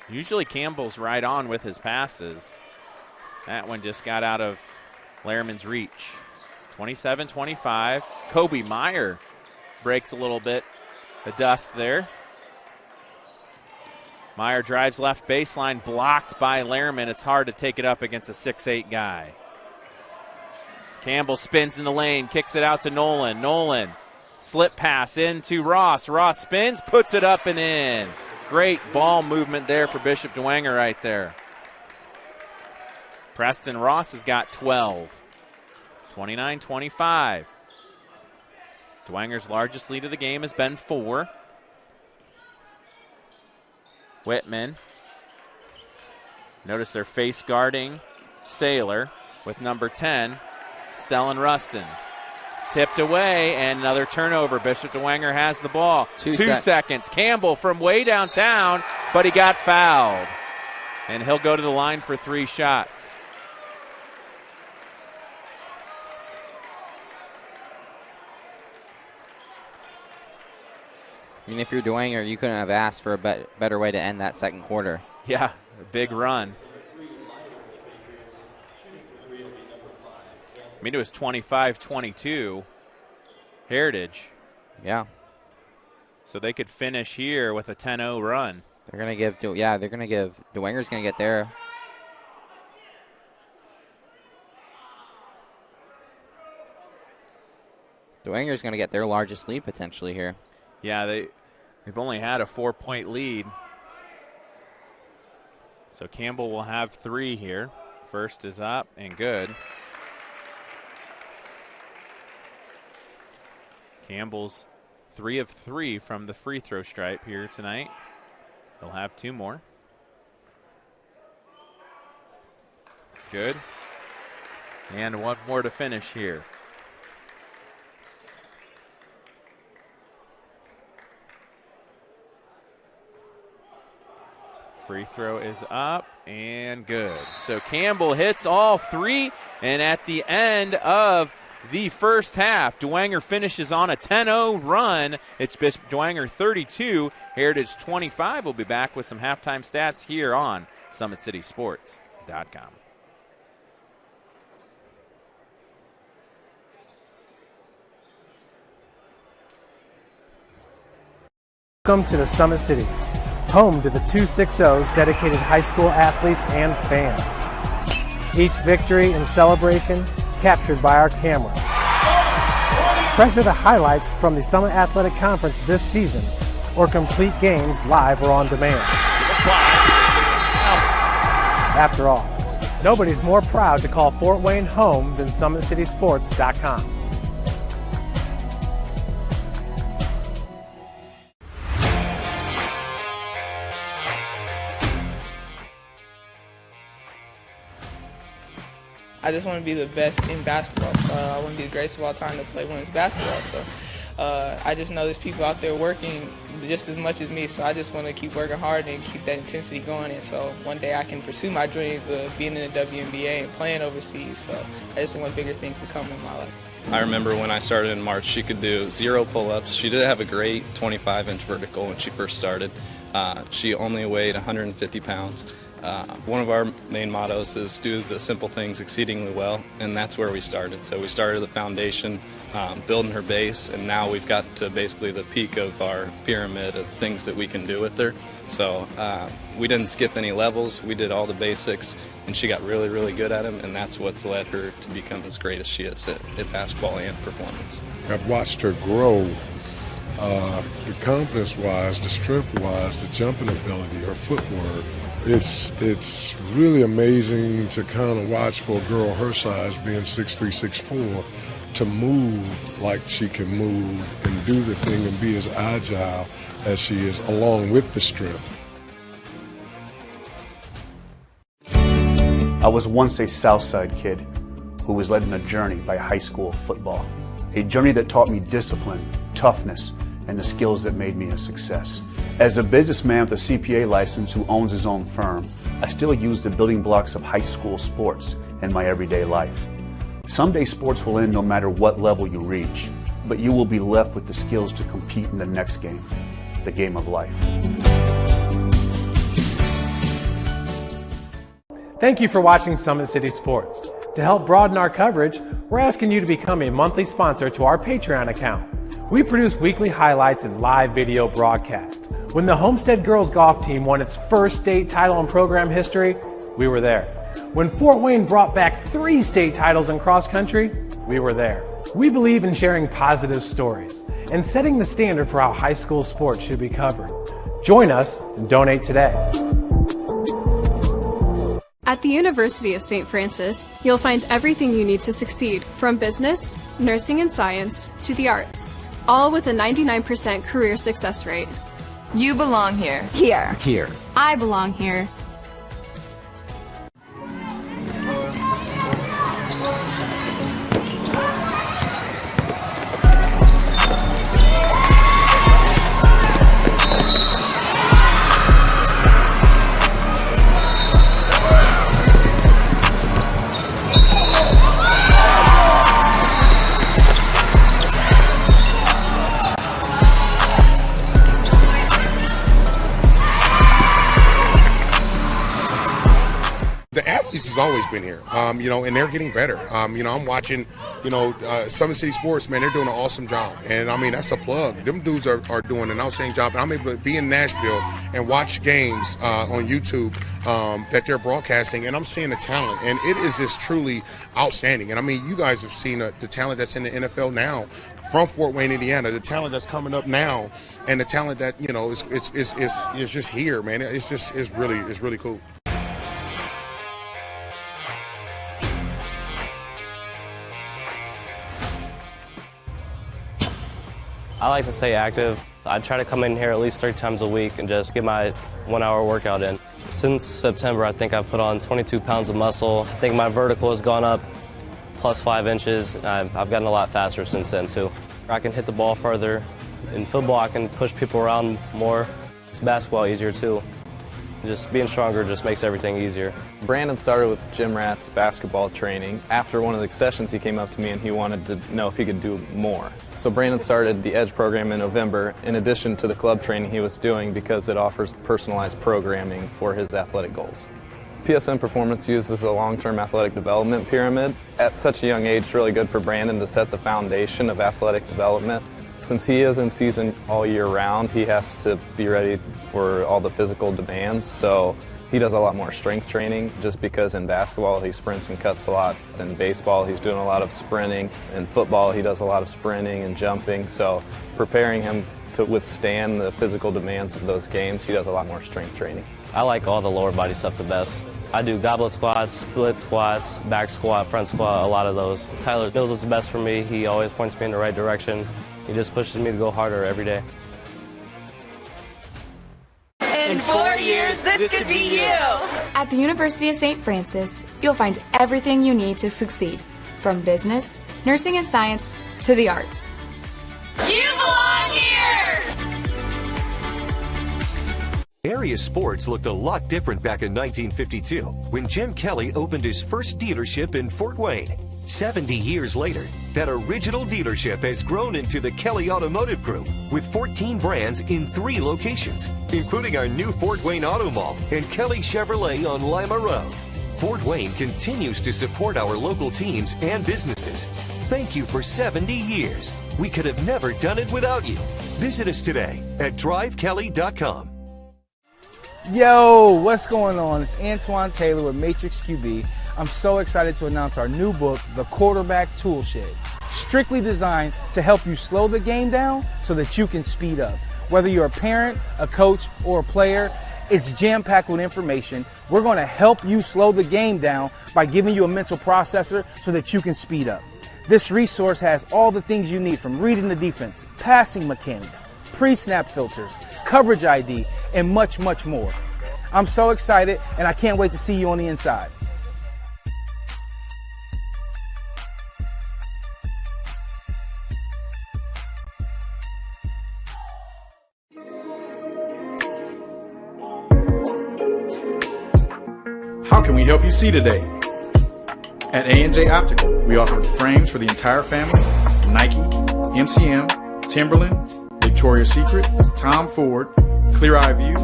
Usually Campbell's right on with his passes. That one just got out of Lehrman's reach. 27-25. Kobe Meyer breaks a little bit the dust there. Meyer drives left baseline, blocked by Lehrman. It's hard to take it up against a 6'8 guy. Campbell spins in the lane, kicks it out to Nolan. Nolan, slip pass into Ross. Ross spins, puts it up and in. Great ball movement there for Bishop Dwenger right there. Preston Ross has got 12. 29-25. Dwenger's largest lead of the game has been 4. Whitman. Notice they're face guarding Saylor with number 10, Stellan Rustin. Tipped away, and another turnover. Bishop Dwenger has the ball. 2 seconds. Campbell from way downtown, but he got fouled. And he'll go to the line for 3 shots. I mean, if you're Dwenger, you couldn't have asked for a better way to end that second quarter. Yeah, a big run. I mean, it was 25-22 Heritage. Yeah. So they could finish here with a 10-0 run. They're going to give, Dwenger's going to get there. Dwenger's going to get their largest lead potentially here. Yeah, they've only had a 4-point lead. So Campbell will have 3 here. First is up and good. Campbell's 3 of 3 from the free throw stripe here tonight. He'll have 2 more. It's good. And 1 more to finish here. Free throw is up and good. So Campbell hits all 3, and at the end of the first half, Dwenger finishes on a 10-0 run. It's Bishop Dwenger 32, Heritage 25. We'll be back with some halftime stats here on SummitCitySports.com. Welcome to the Summit City, home to the 260s dedicated high school athletes and fans. Each victory and celebration captured by our cameras. Treasure the highlights from the Summit Athletic Conference this season, or complete games live or on demand. After all, nobody's more proud to call Fort Wayne home than SummitCitySports.com. I just want to be the best in basketball. So I want to be the greatest of all time to play women's basketball. So I just know there's people out there working just as much as me. So I just want to keep working hard and keep that intensity going. And so one day I can pursue my dreams of being in the WNBA and playing overseas. So I just want bigger things to come in my life. I remember when I started in March, she could do 0 pull-ups. She did have a great 25-inch vertical when she first started. She only weighed 150 pounds. One of our main mottos is do the simple things exceedingly well, and that's where we started. So we started the foundation, building her base, and now we've got to basically the peak of our pyramid of things that we can do with her. So we didn't skip any levels. We did all the basics, and she got really, really good at them, and that's what's led her to become as great as she is at basketball and performance. I've watched her grow, the confidence-wise, the strength-wise, the jumping ability, her footwork. It's really amazing to kind of watch for a girl her size, being 6'3", 6'4", to move like she can move and do the thing and be as agile as she is, along with the strength. I was once a Southside kid who was led on a journey by high school football. A journey that taught me discipline, toughness, and the skills that made me a success. As a businessman with a CPA license who owns his own firm, I still use the building blocks of high school sports in my everyday life. Someday sports will end no matter what level you reach, but you will be left with the skills to compete in the next game, the game of life. Thank you for watching Summit City Sports. To help broaden our coverage, we're asking you to become a monthly sponsor to our Patreon account. We produce weekly highlights and live video broadcast. When the Homestead girls golf team won its first state title in program history, we were there. When Fort Wayne brought back 3 state titles in cross country, we were there. We believe in sharing positive stories and setting the standard for how high school sports should be covered. Join us and donate today. At the University of St. Francis, you'll find everything you need to succeed, from business, nursing and science, to the arts, all with a 99% career success rate. You belong here. Here. Here. I belong here. Has always been here, and they're getting better. I'm watching, Summit City Sports, man, they're doing an awesome job. And, that's a plug. Them dudes are doing an outstanding job. And I'm able to be in Nashville and watch games on YouTube that they're broadcasting, and I'm seeing the talent. And it is just truly outstanding. And, you guys have seen the talent that's in the NFL now from Fort Wayne, Indiana, the talent that's coming up now, and the talent that, is just here, man. It's really cool. I like to stay active. I try to come in here at least 3 times a week and just get my 1-hour workout in. Since September, I think I've put on 22 pounds of muscle. I think my vertical has gone up plus 5 inches. I've gotten a lot faster since then, too. I can hit the ball further. In football, I can push people around more. It's basketball easier, too. Just being stronger just makes everything easier. Brandon started with gym rats basketball training. After one of the sessions, he came up to me and he wanted to know if he could do more. So Brandon started the EDGE program in November, in addition to the club training he was doing, because it offers personalized programming for his athletic goals. PSN Performance uses a long-term athletic development pyramid. At such a young age, it's really good for Brandon to set the foundation of athletic development. Since he is in season all year round, he has to be ready for all the physical demands. So he does a lot more strength training just because in basketball he sprints and cuts a lot. In baseball he's doing a lot of sprinting. In football he does a lot of sprinting and jumping. So preparing him to withstand the physical demands of those games, he does a lot more strength training. I like all the lower body stuff the best. I do goblet squats, split squats, back squat, front squat, a lot of those. Tyler knows what's best for me. He always points me in the right direction. He just pushes me to go harder every day. In 4 years, this could be you. At the University of St. Francis, you'll find everything you need to succeed, from business, nursing and science, to the arts. You belong here! Area sports looked a lot different back in 1952 when Jim Kelly opened his first dealership in Fort Wayne. 70 years later, that original dealership has grown into the Kelly Automotive Group with 14 brands in 3 locations, including our new Fort Wayne Auto Mall and Kelly Chevrolet on Lima Road. Fort Wayne continues to support our local teams and businesses. Thank you for 70 years. We could have never done it without you. Visit us today at drivekelly.com. Yo, what's going on? It's Antoine Taylor with Matrix QB. I'm so excited to announce our new book, The Quarterback Tool Shed. Strictly designed to help you slow the game down so that you can speed up. Whether you're a parent, a coach, or a player, it's jam-packed with information. We're going to help you slow the game down by giving you a mental processor so that you can speed up. This resource has all the things you need, from reading the defense, passing mechanics, pre-snap filters, coverage ID, and much, much more. I'm so excited, and I can't wait to see you on the inside. How can we help you see today? At A&J Optical, we offer frames for the entire family: Nike, MCM, Timberland, Victoria's Secret, Tom Ford, Clear Eye View,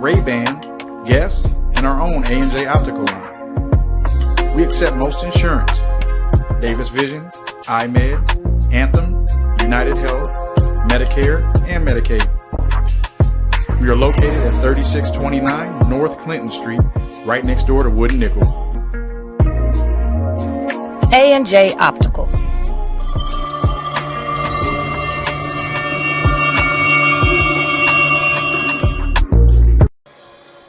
Ray-Ban, Guess, and our own A&J Optical line. We accept most insurance: Davis Vision, iMed, Anthem, United Health, Medicare, and Medicaid. We are located at 3629 North Clinton Street, right next door to Wood & Nickel. A&J Optical.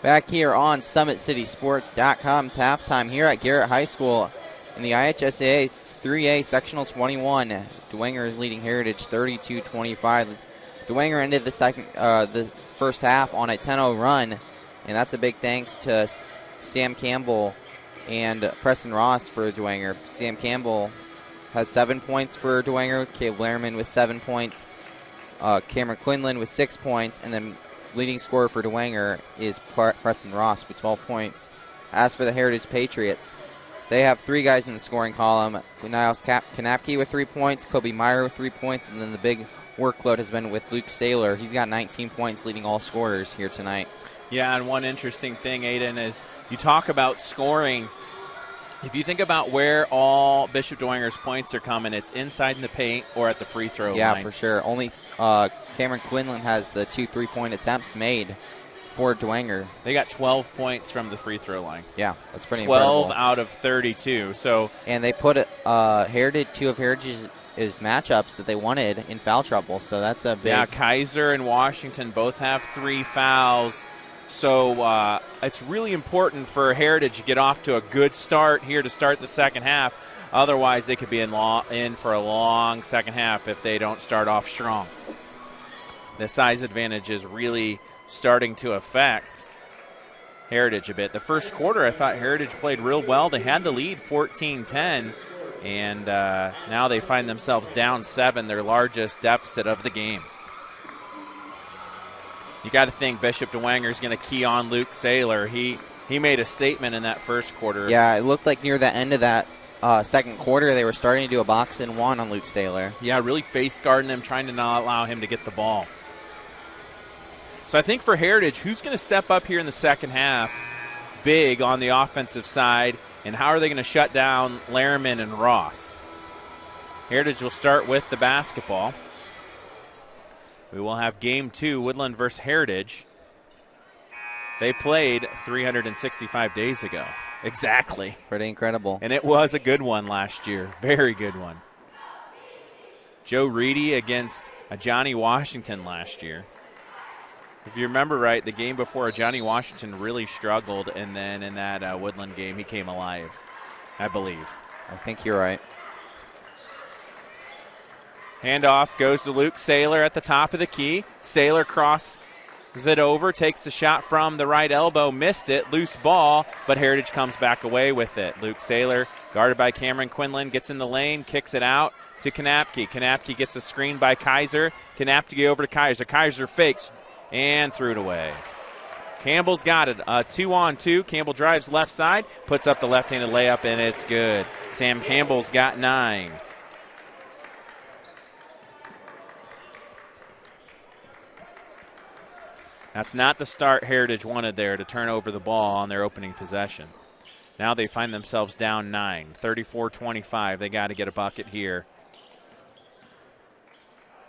Back here on SummitCitySports.com, it's halftime here at Garrett High School in the IHSAA 3A Sectional 21. Dwenger is leading Heritage 32-25. Dwenger ended the first half on a 10-0 run, and that's a big thanks to Sam Campbell and Preston Ross for Dwenger. Sam Campbell has 7 points for Dwenger, Caleb Lehrman with 7 points, Cameron Quinlan with 6 points, and then leading scorer for Dwenger is Preston Ross with 12 points. As for the Heritage Patriots, they have 3 guys in the scoring column: Niles Kanapke with 3 points, Kobe Meyer with 3 points, and then the big workload has been with Luke Saylor. He's got 19 points, leading all scorers here tonight. Yeah, and one interesting thing, Aiden, is you talk about scoring. If you think about where all Bishop Dwenger's points are coming, it's inside in the paint or at the free throw line. Yeah, for sure. Only Cameron Quinlan has the 2 3-point attempts made for Dwenger. They got 12 points from the free throw line. Yeah, that's pretty 12 incredible. out of 32. And they put Heritage, 2 of Heritage's matchups that they wanted in foul trouble, so that's a big... Yeah, Kaiser and Washington both have 3 fouls. So it's really important for Heritage to get off to a good start here to start the second half. Otherwise, they could be in for a long second half if they don't start off strong. The size advantage is really starting to affect Heritage a bit. The first quarter, I thought Heritage played real well. They had the lead 14-10, and now they find themselves down 7, their largest deficit of the game. You got to think Bishop Dwenger is going to key on Luke Saylor. He made a statement in that first quarter. Yeah, it looked like near the end of that second quarter they were starting to do a box-and-one on Luke Saylor. Yeah, really face guarding him, trying to not allow him to get the ball. So I think for Heritage, who's going to step up here in the second half big on the offensive side, and how are they going to shut down Lehrman and Ross? Heritage will start with the basketball. We will have game 2, Woodland versus Heritage. They played 365 days ago. Exactly. Pretty incredible. And it was a good one last year. Very good one. Joe Reedy against Johnny Washington last year. If you remember right, the game before, Johnny Washington really struggled, and then in that Woodland game, he came alive, I believe. I think you're right. Handoff goes to Luke Saylor at the top of the key. Saylor crosses it over, takes the shot from the right elbow, missed it, loose ball, but Heritage comes back away with it. Luke Saylor, guarded by Cameron Quinlan, gets in the lane, kicks it out to Kanapke. Kanapke gets a screen by Kaiser. Kanapke over to Kaiser. Kaiser fakes and threw it away. Campbell's got it. 2-on-2. Campbell drives left side, puts up the left-handed layup, and it's good. Sam Campbell's got 9. That's not the start Heritage wanted there, to turn over the ball on their opening possession. Now they find themselves down 9, 34-25. They got to get a bucket here.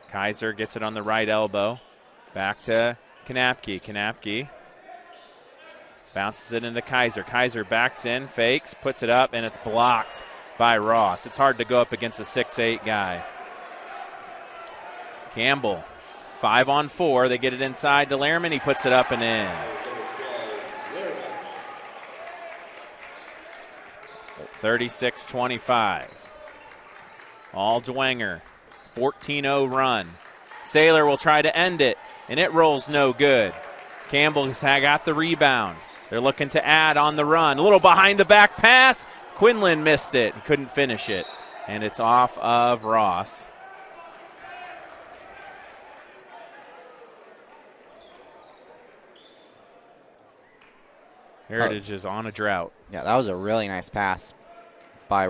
Kaiser gets it on the right elbow. Back to Kanapke. Kanapke bounces it into Kaiser. Kaiser backs in, fakes, puts it up, and it's blocked by Ross. It's hard to go up against a 6'8 guy. Campbell, 5-on-4. They get it inside to Lehrman. He puts it up and in. (36-25). All Dwenger. 14-0 run. Saylor will try to end it, and it rolls no good. Campbell's got the rebound. They're looking to add on the run. A little behind the back pass. Quinlan missed it. He couldn't finish it. And it's off of Ross. Heritage is on a drought. Yeah, that was a really nice pass by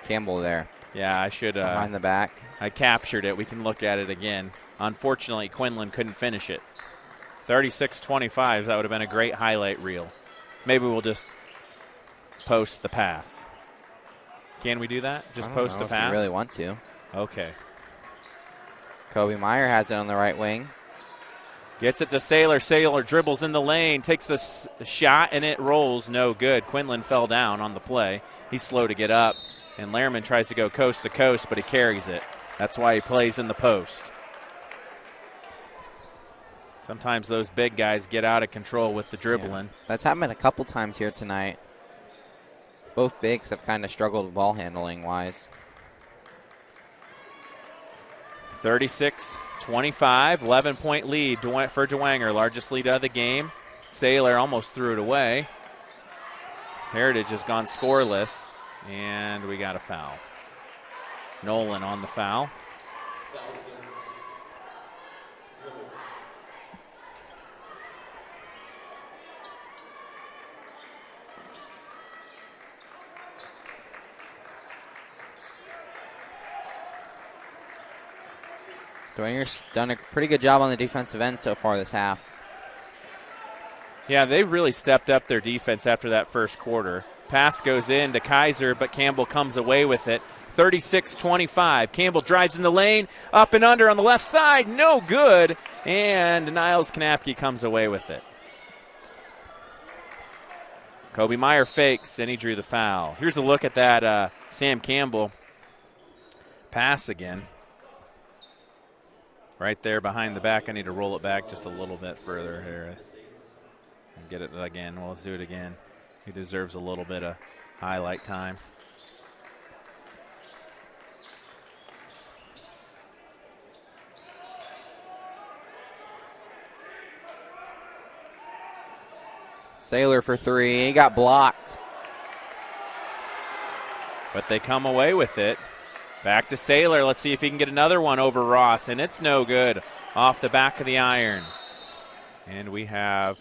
Campbell there. Yeah, I should. Behind the back. I captured it. We can look at it again. Unfortunately, Quinlan couldn't finish it. 36-25. That would have been a great highlight reel. Maybe we'll just post the pass. Can we do that? Just post the pass? If you really want to. Okay. Kobe Meyer has it on the right wing. Gets it to Saylor. Saylor dribbles in the lane, takes the shot, and it rolls no good. Quinlan fell down on the play. He's slow to get up, and Lehrman tries to go coast to coast, but he carries it. That's why he plays in the post. Sometimes those big guys get out of control with the dribbling. Yeah. That's happened a couple times here tonight. Both bigs have kind of struggled ball handling wise. 36-25, 11-point lead for Dwenger, largest lead of the game. Saylor almost threw it away. Heritage has gone scoreless, and we got a foul. Nolan on the foul. Dwenger's done a pretty good job on the defensive end so far this half. Yeah, they've really stepped up their defense after that first quarter. Pass goes in to Kaiser, but Campbell comes away with it. 36-25. Campbell drives in the lane, up and under on the left side. No good. And Niles Kanapke comes away with it. Kobe Meyer fakes, and he drew the foul. Here's a look at that Sam Campbell pass again. Right there behind the back. I need to roll it back just a little bit further here. And get it again. Well, let's do it again. He deserves a little bit of highlight time. Saylor for three. He got blocked. But they come away with it. Back to Saylor. Let's see if he can get another one over Ross. And it's no good. Off the back of the iron. And we have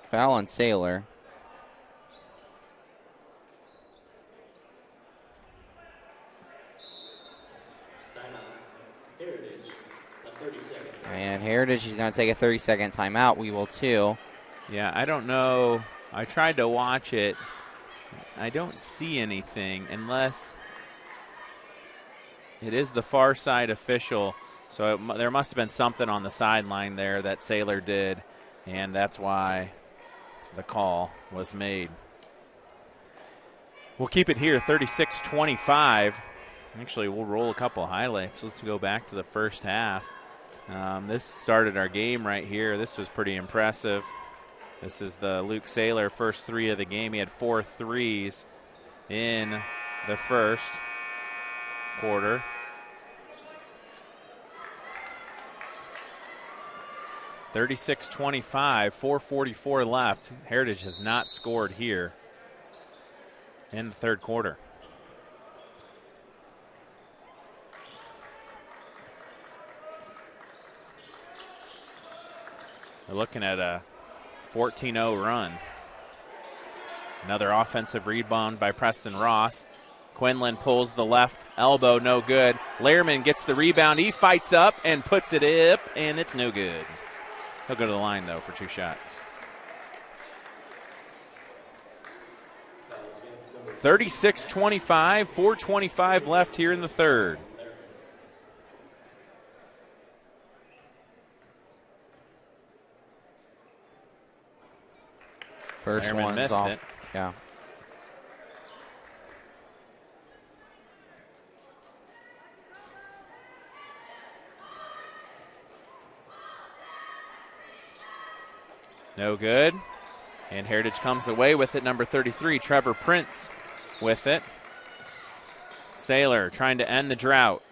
foul on Saylor. And Heritage is going to take a 30-second timeout. We will too. Yeah, I don't know. I tried to watch it. I don't see anything unless it is the far side official. So there must have been something on the sideline there that Saylor did, and that's why the call was made. We'll keep it here, 36-25. Actually, we'll roll a couple of highlights. Let's go back to the first half. This started our game right here. This was pretty impressive. This is the Luke Saylor first three of the game. He had 4 threes in the first quarter. $36-25, 4:44 left. Heritage has not scored here in the third quarter. We're looking at a 14-0 run. Another offensive rebound by Preston Ross. Quinlan pulls the left elbow, no good. Lehrman gets the rebound. He fights up and puts it up, and it's no good. He'll go to the line, though, for 2 shots. 36-25, 4:25 left here in the third. First Lehrman one missed off. it. Yeah. No good. And Heritage comes away with it. Number 33, Trevor Prince with it. Saylor trying to end the drought.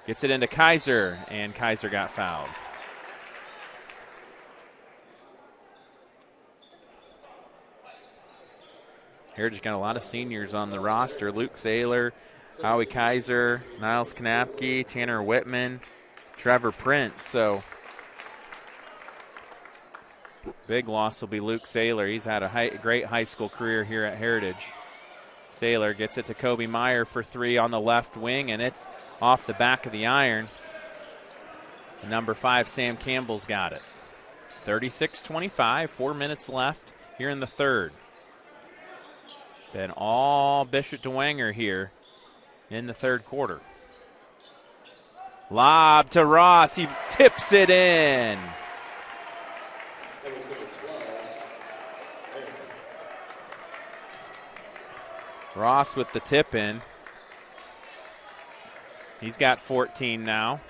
Gets it into Kaiser, and Kaiser got fouled. Heritage got a lot of seniors on the roster. Luke Saylor, Howie Kaiser, Niles Knapke, Tanner Whitman, Trevor Prince. So big loss will be Luke Saylor. He's had a great high school career here at Heritage. Saylor gets it to Kobe Meyer for 3 on the left wing, and it's off the back of the iron. And number 5, Sam Campbell's got it. 36-25, 4 minutes left here in the third. Been all Bishop Dwenger here in the third quarter. Lob to Ross. He tips it in. Ross with the tip in. He's got 14 now.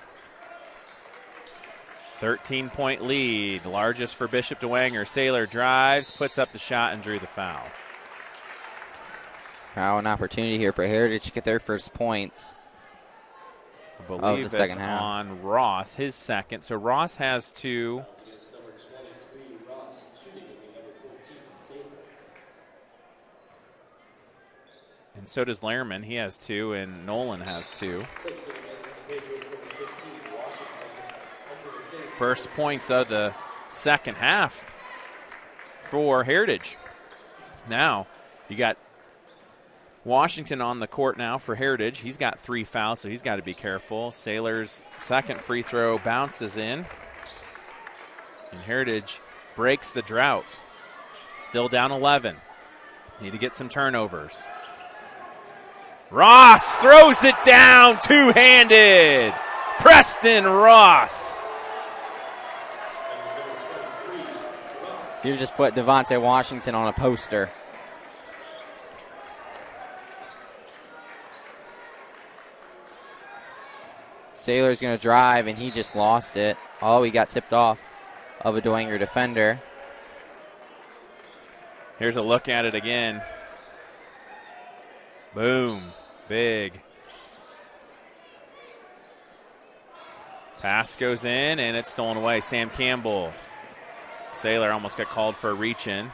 13-point lead, largest for Bishop Dwenger. Saylor drives, puts up the shot, and drew the foul. Now an opportunity here for Heritage to get their first points. I believe of the second it's half. on Ross, his second. So Ross has 2. And so does Lehrman. He has 2, and Nolan has 2. First points of the second half for Heritage. Now, you got Washington on the court now for Heritage. He's got 3 fouls, so he's got to be careful. Saylor's second free throw bounces in. And Heritage breaks the drought. Still down 11. Need to get some turnovers. Ross throws it down, two-handed. Preston Ross. You just put Devontae Washington on a poster. Saylor's going to drive, and he just lost it. Oh, he got tipped off of a Dwenger defender. Here's a look at it again. Boom. Big. Pass goes in, and it's stolen away. Sam Campbell. Saylor almost got called for a reach-in.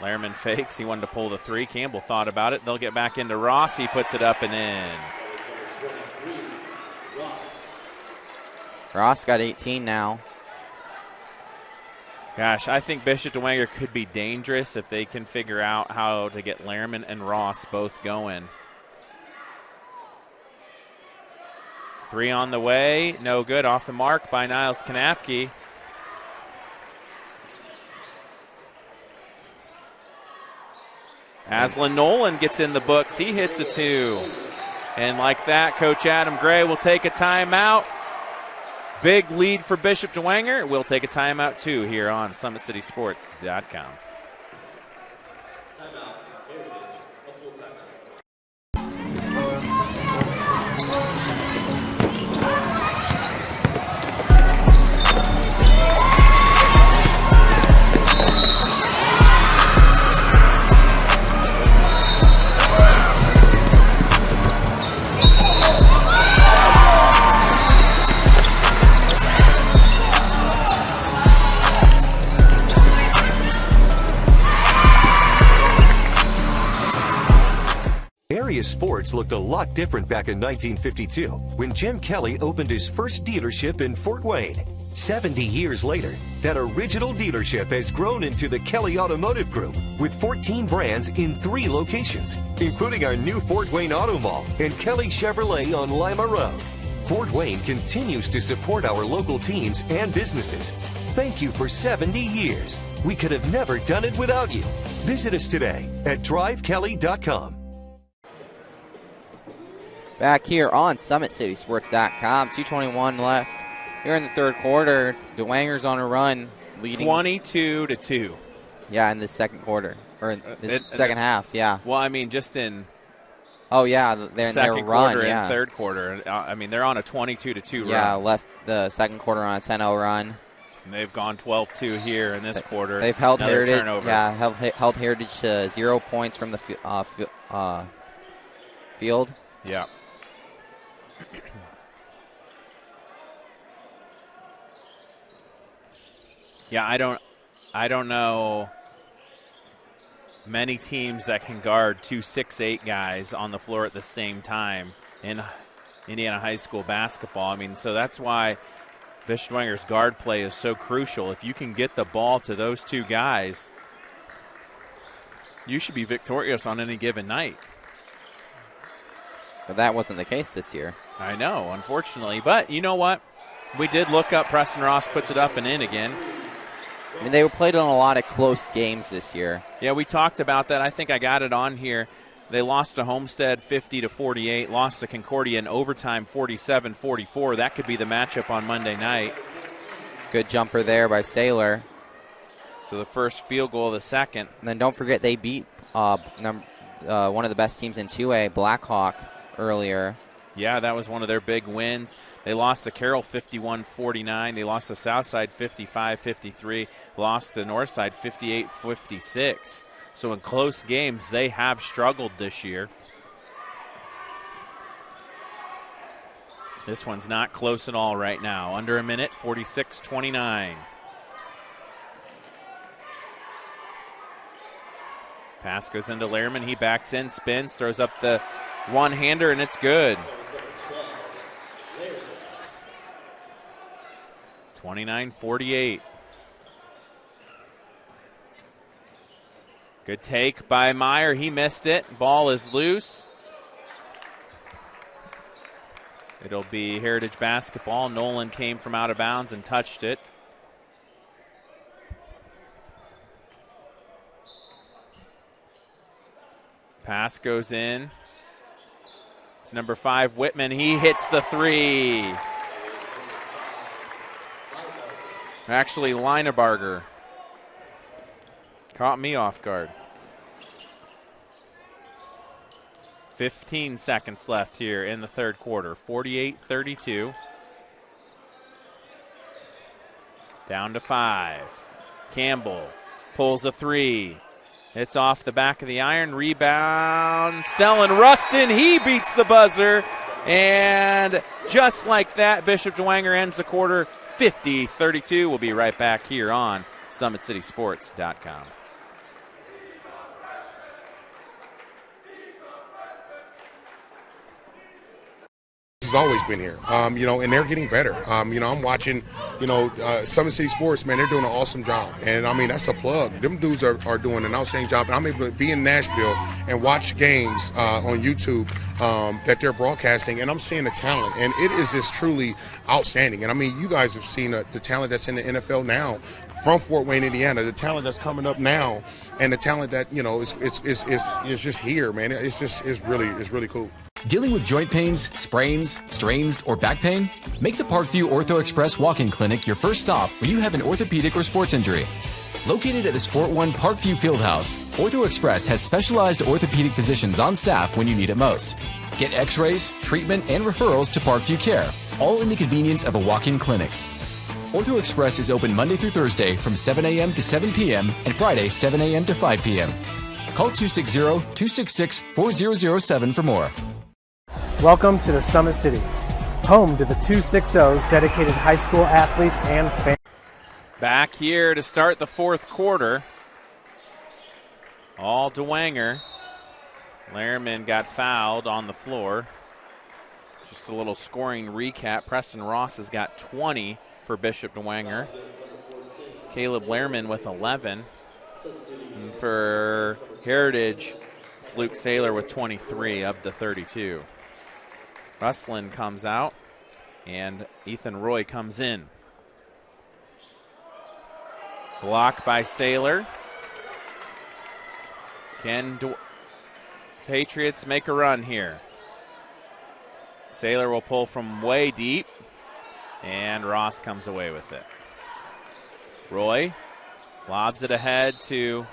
Lehrman fakes. He wanted to pull the 3. Campbell thought about it. They'll get back into Ross. He puts it up and in. Ross got 18 now. Gosh, I think Bishop Dwenger could be dangerous if they can figure out how to get Lehrman and Ross both going. Three on the way, no good. Off the mark by Niles Kanapke. Aslan Nolan gets in the books. He hits a 2. And like that, Coach Adam Gray will take a timeout. Big lead for Bishop Dwenger. We'll take a timeout, too, here on SummitCitySports.com. Sports looked a lot different back in 1952 when Jim Kelly opened his first dealership in Fort Wayne. 70 years later, that original dealership has grown into the Kelly Automotive Group with 14 brands in 3 locations, including our new Fort Wayne Auto Mall and Kelly Chevrolet on Lima Road. Fort Wayne continues to support our local teams and businesses. Thank you for 70 years. We could have never done it without you. Visit us today at drivekelly.com. Back here on SummitCitySports.com. 2:21 left here in the third quarter. Dwenger's on a run, leading 22-2. Yeah, in the second quarter or in the second half. Yeah. Well, I mean, just in. Oh yeah, they're second run, quarter yeah. and third quarter. I mean, they're on a 22-2 run. Yeah, left the second quarter on a 10-0 run. And they've gone 12-2 here in this quarter. They've held Another Heritage. Turnover. Yeah, held Heritage to 0 points from the field. Yeah. Yeah, I don't know many teams that can guard 2 6'8" guys on the floor at the same time in Indiana high school basketball. I mean, so that's why Bishop Dwenger's guard play is so crucial. If you can get the ball to those 2 guys, you should be victorious on any given night. But that wasn't the case this year. I know, unfortunately. But you know what? We did look up. Preston Ross puts it up and in again. I mean, they were played on a lot of close games this year. Yeah, we talked about that. I think I got it on here. They lost to Homestead 50-48, lost to Concordia in overtime 47-44. That could be the matchup on Monday night. Good jumper there by Saylor. So the first field goal of the second. And then don't forget they beat one of the best teams in 2A, Blackhawk, earlier. Yeah, that was one of their big wins. They lost to Carroll 51-49. They lost to Southside 55-53. Lost to Northside 58-56. So in close games, they have struggled this year. This one's not close at all right now. Under a minute, 46-29. Pass goes into Lehrman. He backs in, spins, throws up the one-hander, and it's good. 29-48. Good take by Meyer. He missed it. Ball is loose. It'll be Heritage basketball. Nolan came from out of bounds and touched it. Pass goes in. It's number 5, Whitman. He hits the 3. Actually, Leinebarger caught me off guard. 15 seconds left here in the third quarter. 48-32. Down to 5. Campbell pulls a 3. It's off the back of the iron. Rebound. Stellan Rustin. He beats the buzzer. And just like that, Bishop Dwenger ends the quarter 50-32. We'll be right back here on SummitCitySports.com. Has always been here, and they're getting better. I'm watching, Summit City Sports, man, they're doing an awesome job. And, I mean, that's a plug. Them dudes are doing an outstanding job. And I'm able to be in Nashville and watch games on YouTube that they're broadcasting, and I'm seeing the talent, and it is just truly outstanding. And I mean, you guys have seen the talent that's in the NFL now from Fort Wayne, Indiana, the talent that's coming up now, and the talent that, you know, is just here, man. It's really cool. Dealing with joint pains, sprains, strains, or back pain? Make the Parkview Ortho Express walk-in clinic your first stop when you have an orthopedic or sports injury. Located at the Sport One Parkview Fieldhouse, Ortho Express has specialized orthopedic physicians on staff when you need it most. Get x-rays, treatment, and referrals to Parkview Care, all in the convenience of a walk-in clinic. Ortho Express is open Monday through Thursday from 7 a.m. to 7 p.m. and Friday 7 a.m. to 5 p.m. Call 260-266-4007 for more. Welcome to the Summit City, home to the 260's dedicated high school athletes and fans. Back here to start the fourth quarter. All Dwenger. Lehrman got fouled on the floor. Just a little scoring recap. Preston Ross has got 20 for Bishop Dwenger. Caleb Lehrman with 11. And for Heritage, it's Luke Saylor with 23 of the 32. Rustlin comes out, and Ethan Roy comes in. Blocked by Saylor. Patriots make a run here? Saylor will pull from way deep, and Ross comes away with it. Roy lobs it ahead to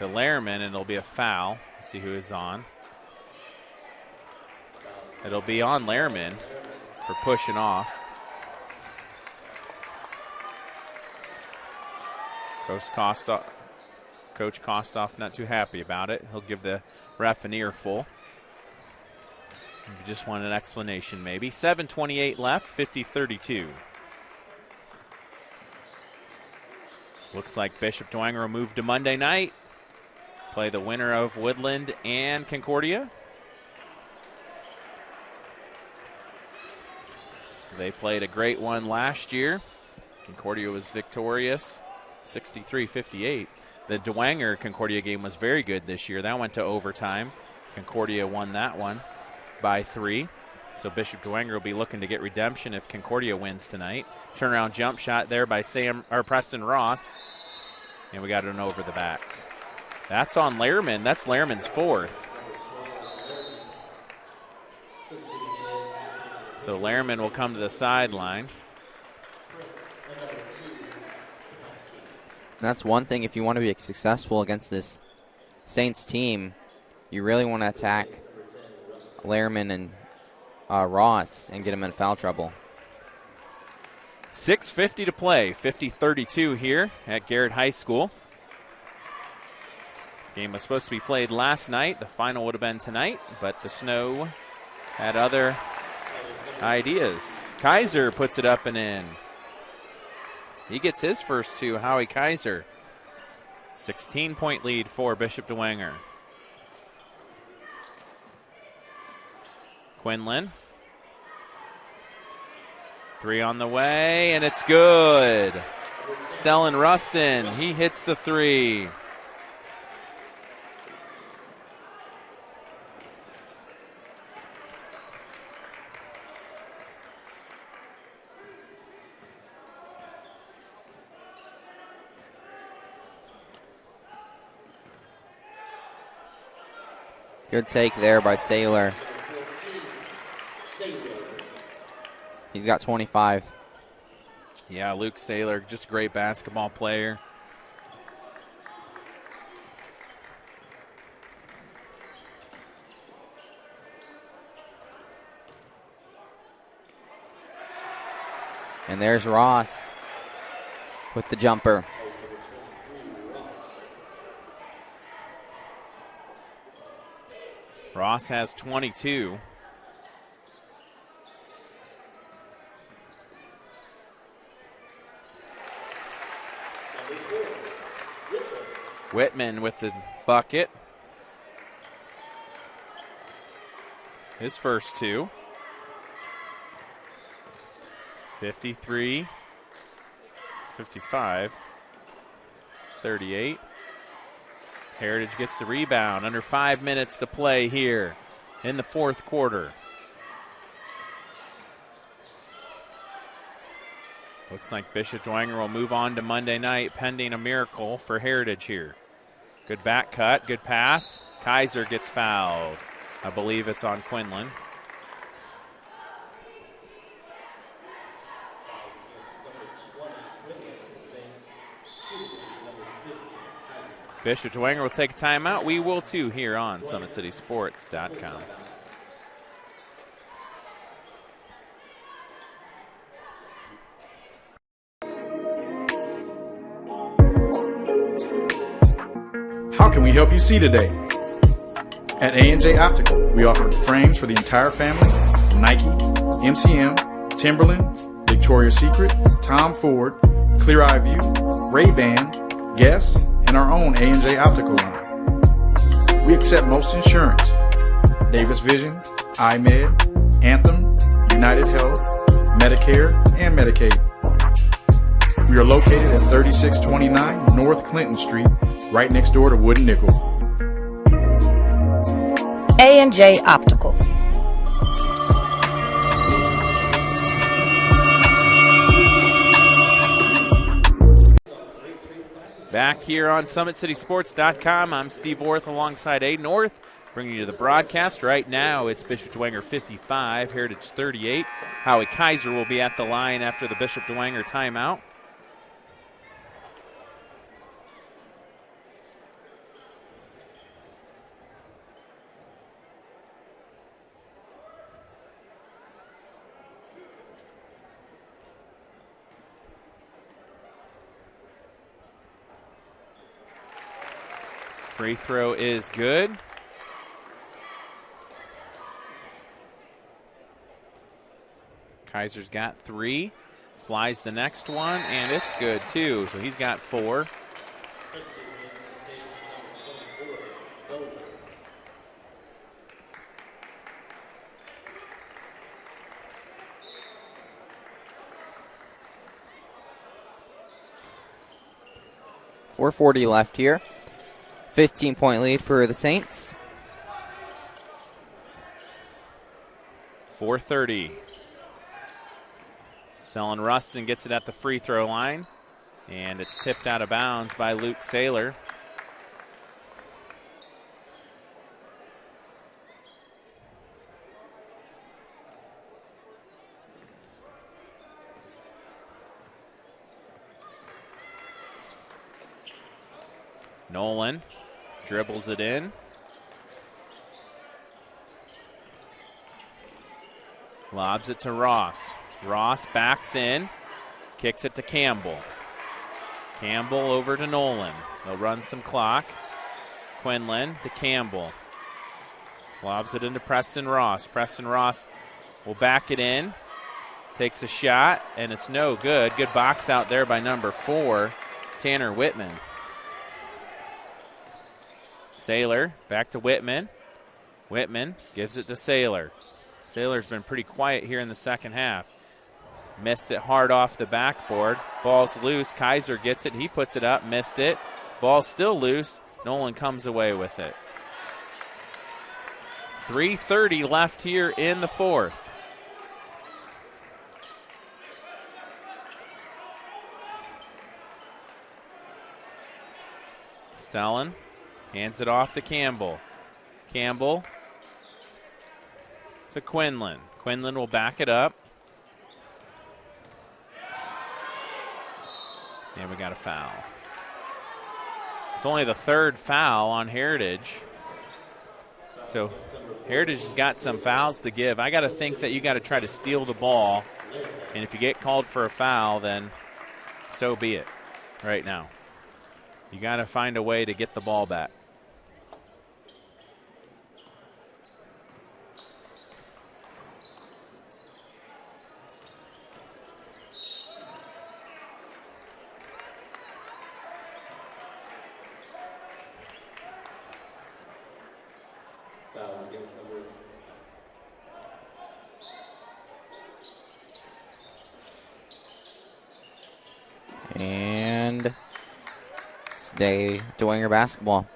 Lehrman, and it'll be a foul. Let's see who is on. It'll be on Lehrman for pushing off. Coach Kostoff not too happy about it. He'll give the ref an earful. You just want an explanation maybe. 7:28 left, 50-32. Looks like Bishop Dwenger will move to Monday night. Play the winner of Woodland and Concordia. They played a great one last year. Concordia was victorious, 63-58. The Dwenger-Concordia game was very good this year. That went to overtime. Concordia won that one by 3. So Bishop Dwenger will be looking to get redemption if Concordia wins tonight. Turnaround jump shot there by Preston Ross. And we got an over the back. That's on Lehrman. That's Lehrman's 4th. So Lehrman will come to the sideline. That's one thing, if you want to be successful against this Saints team, you really want to attack Lehrman and Ross and get them in foul trouble. 6:50 to play, 50-32 here at Garrett High School. This game was supposed to be played last night. The final would have been tonight, but the snow had other ideas. Kaiser puts it up and in. He gets his first 2, Howie Kaiser. 16-point lead for Bishop Dwenger. Quinlan. 3 on the way, and it's good. Stellan Rustin, he hits the 3. Good take there by Saylor. He's got 25. Yeah, Luke Saylor, just a great basketball player. And there's Ross with the jumper. Ross has 22. Whitman with the bucket. His first 2. 53, 55, 38. Heritage gets the rebound. Under 5 minutes to play here in the fourth quarter. Looks like Bishop Dwenger will move on to Monday night pending a miracle for Heritage here. Good back cut, good pass. Kaiser gets fouled. I believe it's on Quinlan. Bishop Dwenger will take a timeout. We will too here on SummitCitySports.com. How can we help you see today? At A&J Optical, we offer frames for the entire family: Nike, MCM, Timberland, Victoria's Secret, Tom Ford, Clear Eye View, Ray-Ban, Guess, and our own A&J Optical line. We accept most insurance: Davis Vision, iMed, Anthem, United Health, Medicare, and Medicaid. We are located at 3629 North Clinton Street, right next door to Wood and Nickel. A&J Optical. Back here on SummitCitySports.com, I'm Steve Orth alongside Aiden Orth, bringing you the broadcast. Right now, it's Bishop Dwenger 55, Heritage 38. Howie Kaiser will be at the line after the Bishop Dwenger timeout. Free throw is good. Kaiser's got 3. Flies the next one, and it's good too. So he's got 4. .440 left here. 15-point lead for the Saints. 4:30. Stellan Rustin gets it at the free throw line, and it's tipped out of bounds by Luke Saylor. Nolan dribbles it in. Lobs it to Ross. Ross backs in, kicks it to Campbell. Campbell over to Nolan. They'll run some clock. Quinlan to Campbell. Lobs it into Preston Ross. Preston Ross will back it in. Takes a shot, and it's no good. Good box out there by number 4, Tanner Whitman. Saylor back to Whitman. Whitman gives it to Saylor. Saylor's been pretty quiet here in the second half. Missed it hard off the backboard. Ball's loose. Kaiser gets it. He puts it up. Missed it. Ball's still loose. Nolan comes away with it. 3:30 left here in the fourth. Stellan hands it off to Campbell. Campbell to Quinlan. Quinlan will back it up. And we got a foul. It's only the third foul on Heritage. So Heritage has got some fouls to give. I got to think that you got to try to steal the ball. And if you get called for a foul, then so be it right now. You got to find a way to get the ball back. And stay Dwenger basketball.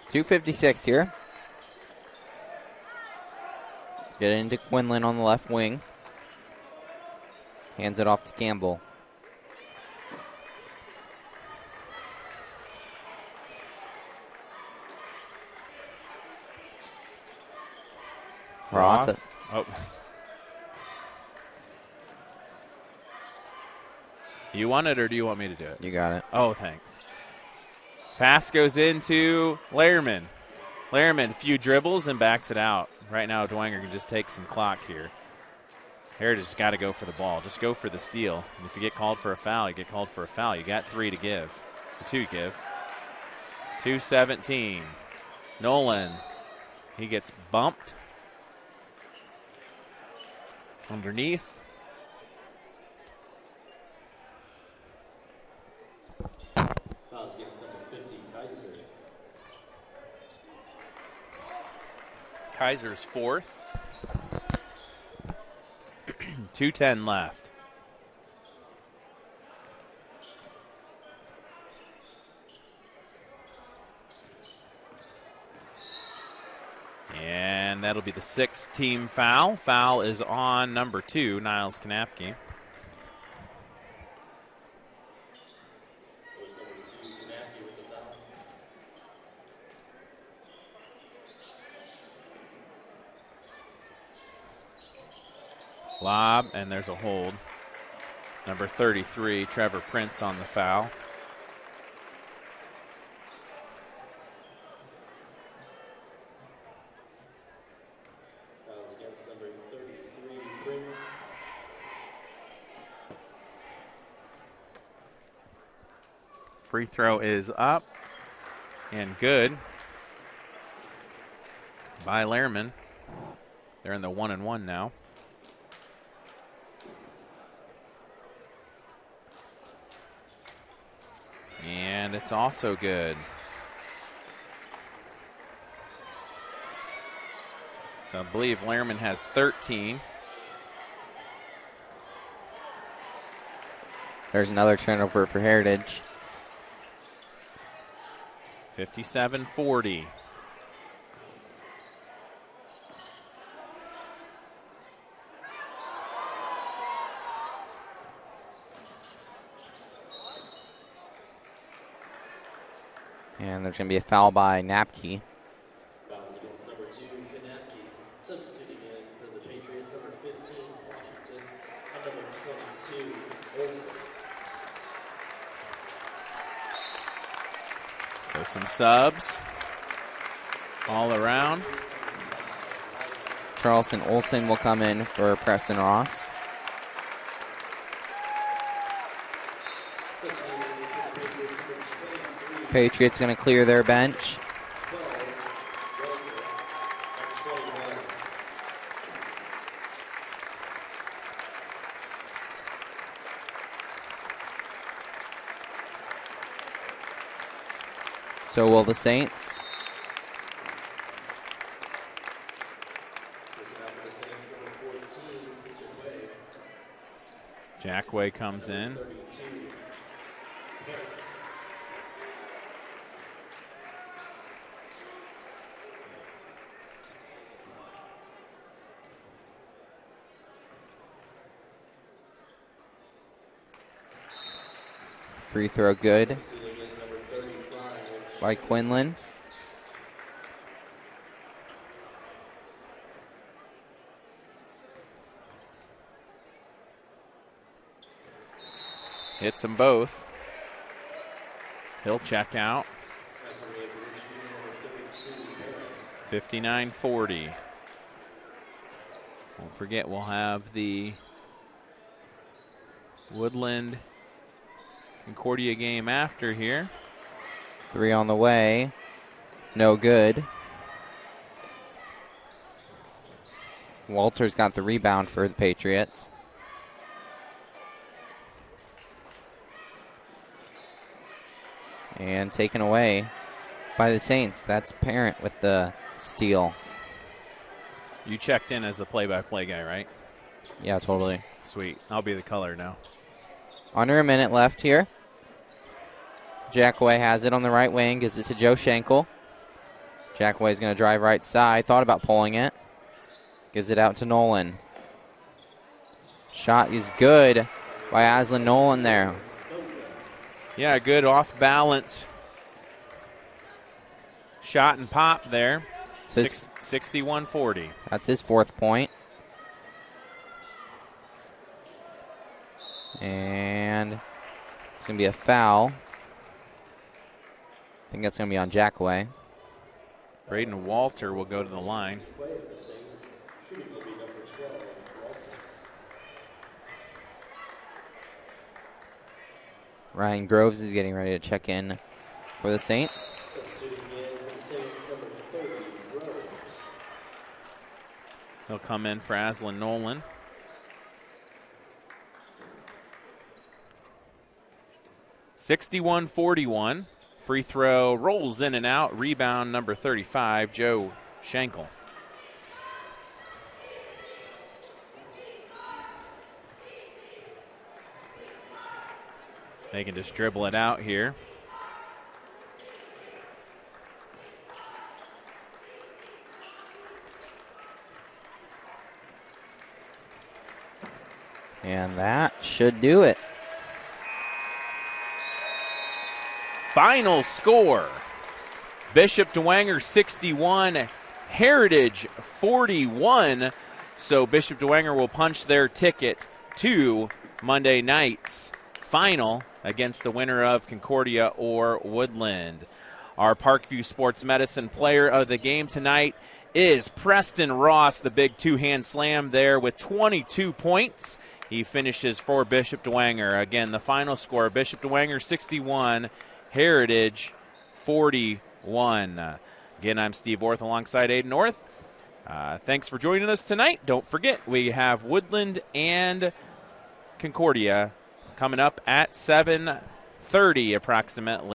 2:56 here. Get it into Quinlan on the left wing. Hands it off to Campbell. Ross. Oh. You want it or do you want me to do it? You got it. Oh, thanks. Pass goes into Lehrman. Lehrman, a few dribbles and backs it out. Right now, Dwenger can just take some clock here. Heritage has got to go for the ball. Just go for the steal. And if you get called for a foul, you get called for a foul. You got 3 to give. Or 2 to give. 2:17. Nolan. He gets bumped. Underneath. Fouls against number 50, Kaiser. Kaiser's 4th. 2:10 left. And that'll be the 6th team foul. Foul is on number 2, Niles Kanapke. Lob, and there's a hold. Number 33, Trevor Prince on the foul. Fouls against number 33, Prince. Free throw is up and good by Lehrman. They're in the 1-and-1 now. And it's also good. So I believe Lehrman has 13. There's another turnover for Heritage. 57-40. And there's going to be a foul by Napke. Fouls against number 2, Kanapke. Substituting in for the Patriots, number 15, Washington, and number 22, Olsen. So some subs all around. Charleston Olsen will come in for Preston Ross. Patriots going to clear their bench. So will the Saints. Jackway comes in. Free throw good by Quinlan. Hits them both. He'll check out. 59-40. Don't forget, we'll have the Woodland Concordia game after here. 3 on the way. No good. Walters got the rebound for the Patriots. And taken away by the Saints. That's Parent with the steal. You checked in as the play-by-play guy, right? Yeah, totally. Sweet. I'll be the color now. Under a minute left here. Jackway has it on the right wing, gives it to Joe Schenkel. Jackway's going to drive right side. Thought about pulling it. Gives it out to Nolan. Shot is good by Aslan Nolan there. Yeah, good off balance shot and pop there. 61-40. That's his 4th point. And it's going to be a foul. I think that's going to be on Jackway. Braden Walter will go to the line. Ryan Groves is getting ready to check in for the Saints. He'll come in for Aslan Nolan. (61-41). Free throw rolls in and out. Rebound number 35, Joe Schenkel. They can just dribble it out here. And that should do it. Final score, Bishop Dwenger 61, Heritage 41. So Bishop Dwenger will punch their ticket to Monday night's final against the winner of Concordia or Woodland. Our Parkview Sports Medicine player of the game tonight is Preston Ross, the big two-hand slam there with 22 points. He finishes for Bishop Dwenger. Again, the final score, Bishop Dwenger 61, Heritage 41. Again, I'm Steve Orth alongside Aiden North. Thanks for joining us tonight. Don't forget, we have Woodland and Concordia coming up at 7:30 approximately.